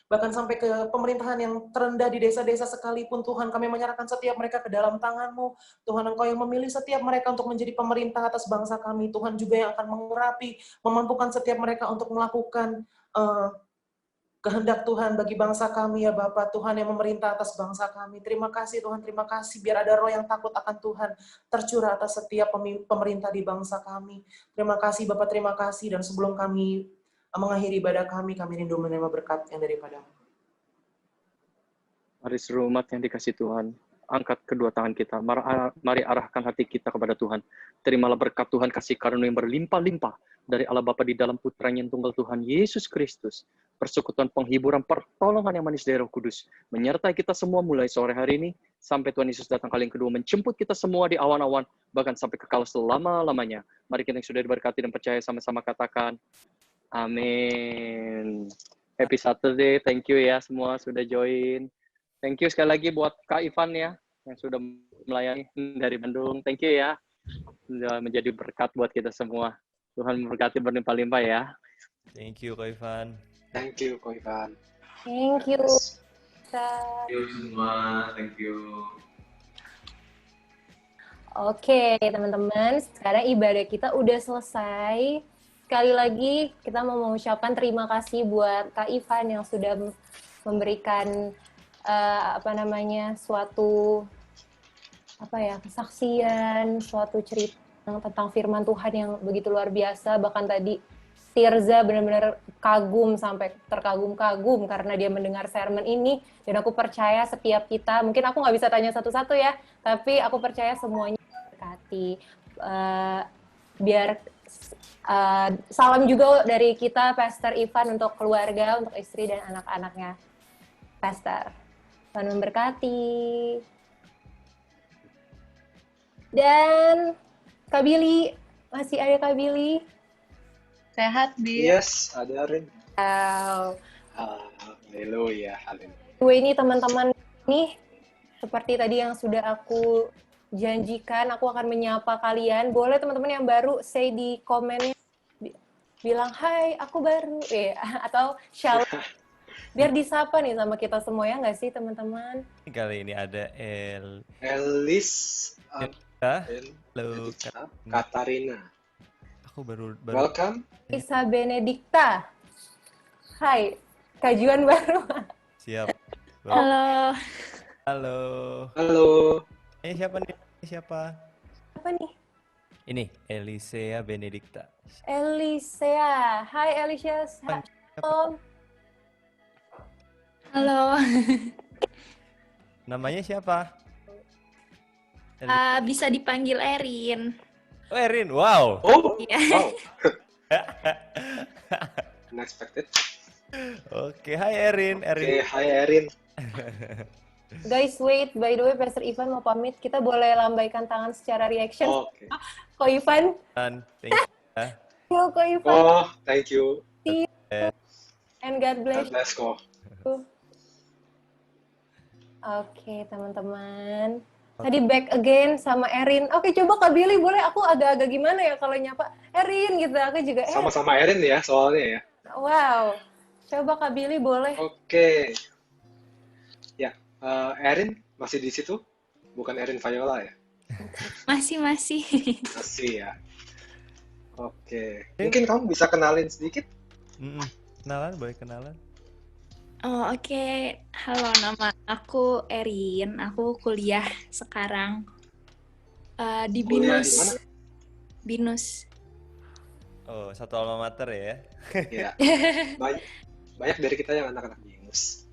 bahkan sampai ke pemerintahan yang terendah di desa-desa sekalipun Tuhan, kami menyerahkan setiap mereka ke dalam tangan-Mu. Tuhan, Engkau yang memilih setiap mereka untuk menjadi pemerintah atas bangsa kami. Tuhan juga yang akan mengurapi, memampukan setiap mereka untuk melakukan kehendak Tuhan bagi bangsa kami ya Bapak. Tuhan yang memerintah atas bangsa kami. Terima kasih Tuhan, terima kasih. Biar ada roh yang takut akan Tuhan tercurah atas setiap pemerintah di bangsa kami. Terima kasih Bapak, terima kasih. Dan sebelum kami mengakhiri ibadah kami rindu menerima berkat yang daripada-Mu. Mari seluruh umat yang dikasih Tuhan, angkat kedua tangan kita, mari arahkan hati kita kepada Tuhan. Terimalah berkat Tuhan, kasih karunia yang berlimpah-limpah dari Allah Bapa di dalam Putranya yang tunggal Tuhan Yesus Kristus, persekutuan penghiburan, pertolongan yang manis dari Roh Kudus, menyertai kita semua mulai sore hari ini, sampai Tuhan Yesus datang kali yang kedua, menjemput kita semua di awan-awan, bahkan sampai kekal selama-lamanya. Mari kita yang sudah diberkati dan percaya sama-sama katakan, amin. Happy Saturday, thank you ya semua sudah join. Thank you sekali lagi buat Kak Ivan ya, yang sudah melayani dari Bandung. Thank you ya, sudah menjadi berkat buat kita semua. Tuhan memberkati berlimpah-limpah ya. Thank you Kak Ivan. Thank you, Ko Ivan. Thank you. Thank you semua, thank you. Oke, teman-teman, sekarang ibadah kita udah selesai. Sekali lagi kita mau mengucapkan terima kasih buat Kak Ivan yang sudah memberikan suatu kesaksian, suatu cerita tentang firman Tuhan yang begitu luar biasa. Bahkan tadi Tirza benar-benar kagum sampai terkagum-kagum karena dia mendengar sermon ini, dan aku percaya setiap kita, mungkin aku nggak bisa tanya satu-satu ya, tapi aku percaya semuanya berkati. Salam juga dari kita, Pastor Ivan, untuk keluarga, untuk istri dan anak-anaknya. Pastor, Tuhan memberkati. Dan Kak Billy, masih ada Kak Billy? Sehat, Bi. Yes, ada Rin. Wow. Haleluya, haleluya. Ini teman-teman nih, seperti tadi yang sudah aku janjikan, aku akan menyapa kalian. Boleh teman-teman yang baru say di komennya, bilang hai aku baru, atau shalom Biar disapa nih sama kita semua ya nggak sih teman-teman? Kali ini ada Elis, Halo, Katarina. aku baru Welcome. Lisa Benedikta. Hai, kajuan baru. siap. Halo. Halo. Halo. Ini siapa nih? Ini siapa? Apa nih? Ini Elisea Benedikta. Elisea. Hai Elisea. Shalom. Halo. Namanya siapa? Bisa dipanggil Erin. Oh, Erin. Wow. Oh, Iya. wow. Unexpected. Oke, hai Erin. Oke, hai Erin. Guys, wait. By the way, Pastor Ivan mau pamit. Kita boleh lambaikan tangan secara reaction. Oke. Ko Ivan. Thank you. Yo, Ko Ivan. Oh, thank you. And God bless. God bless ko. Oke, teman-teman. Tadi back again sama Erin. Oke, coba Kak Billy boleh aku agak-agak gimana ya kalau nyapa Erin gitu. Aku juga Sama-sama Erin ya soalnya ya. Wow. Coba Kak Billy boleh. Oke. Ya, Erin masih di situ? Bukan Erin Viola ya? Masih. Masih ya. Oke. Mungkin kamu bisa kenalin sedikit? Kenalan, boleh kenalan? Oh, oke. Halo, nama aku Erin. Aku kuliah sekarang di Kuliah di BINUS. mana? BINUS. Oh, satu alma mater ya? Ya. Banyak dari kita yang anak-anak BINUS.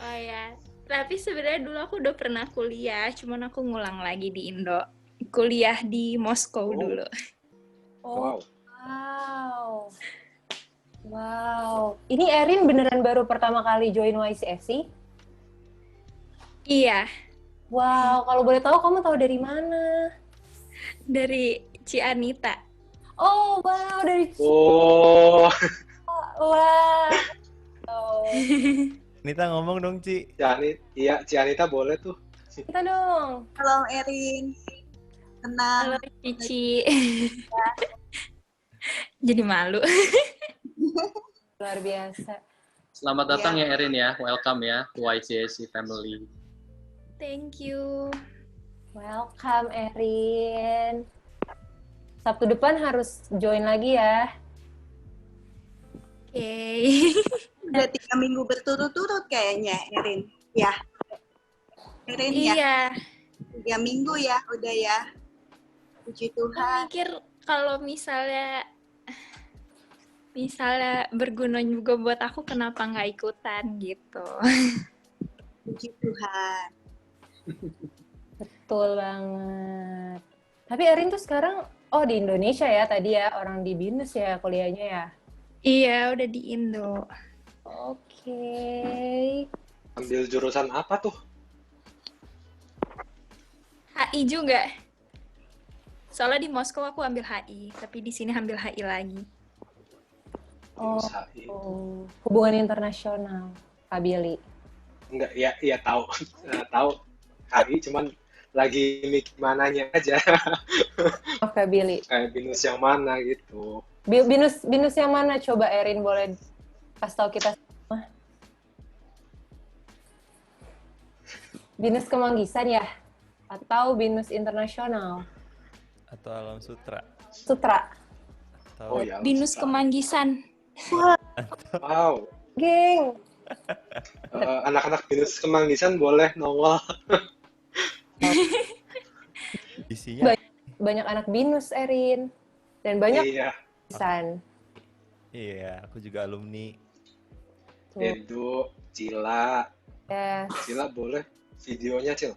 Oh ya, tapi sebenarnya dulu aku udah pernah kuliah, cuman aku ngulang lagi di Indo. Kuliah di Moskow dulu. Wow. Wow. Ini Erin beneran baru pertama kali join YCFC? Iya, Wow, kalau boleh tahu kamu tahu dari mana? dari Cianita. Oh, wow, dari Oh, wow. Oh. Nita ngomong dong, Ci. Cianita boleh tuh. Kita dong. Halo Erin. Kenal. Halo Cici. Jadi malu. Luar biasa. Selamat datang ya Erin ya, welcome ya ke YCSC family. Thank you. Welcome Erin. Sabtu depan harus join lagi ya. Oke. Udah 3 minggu berturut-turut kayaknya Erin. Ya. Erin ya. Iya. 3 minggu ya, udah ya. Puji Aku Tuhan. mikir kalau misalnya berguna juga buat aku, kenapa nggak ikutan gitu. Puji Tuhan. Betul banget. Tapi Erin tuh sekarang di Indonesia ya tadi ya, orang di BINUS ya kuliahnya ya. Iya, udah di Indo. Oke. Ambil jurusan apa tuh? HI juga. Soalnya di Moskow aku ambil HI, tapi di sini ambil HI lagi. Hubungan internasional, Kak Billy. Enggak, iya tahu. Tahu. HI cuman lagi mikir mananya aja. Kak Billy. Kayak BINUS yang mana gitu. BINUS yang mana? Coba Erin boleh kasih tahu kita semua. BINUS Kemanggisan ya? Atau BINUS Internasional? Atau Alam Sutra? Sutra. Atau ya, BINUS Kemanggisan. Wow. Geng. Anak-anak BINUS Kemanggisan boleh nongol. isinya Banyak anak BINUS, Erin. Dan banyak Kemanggisan. Iya, aku juga alumni. Edo, Cila. Yes. Cila boleh videonya, Cil.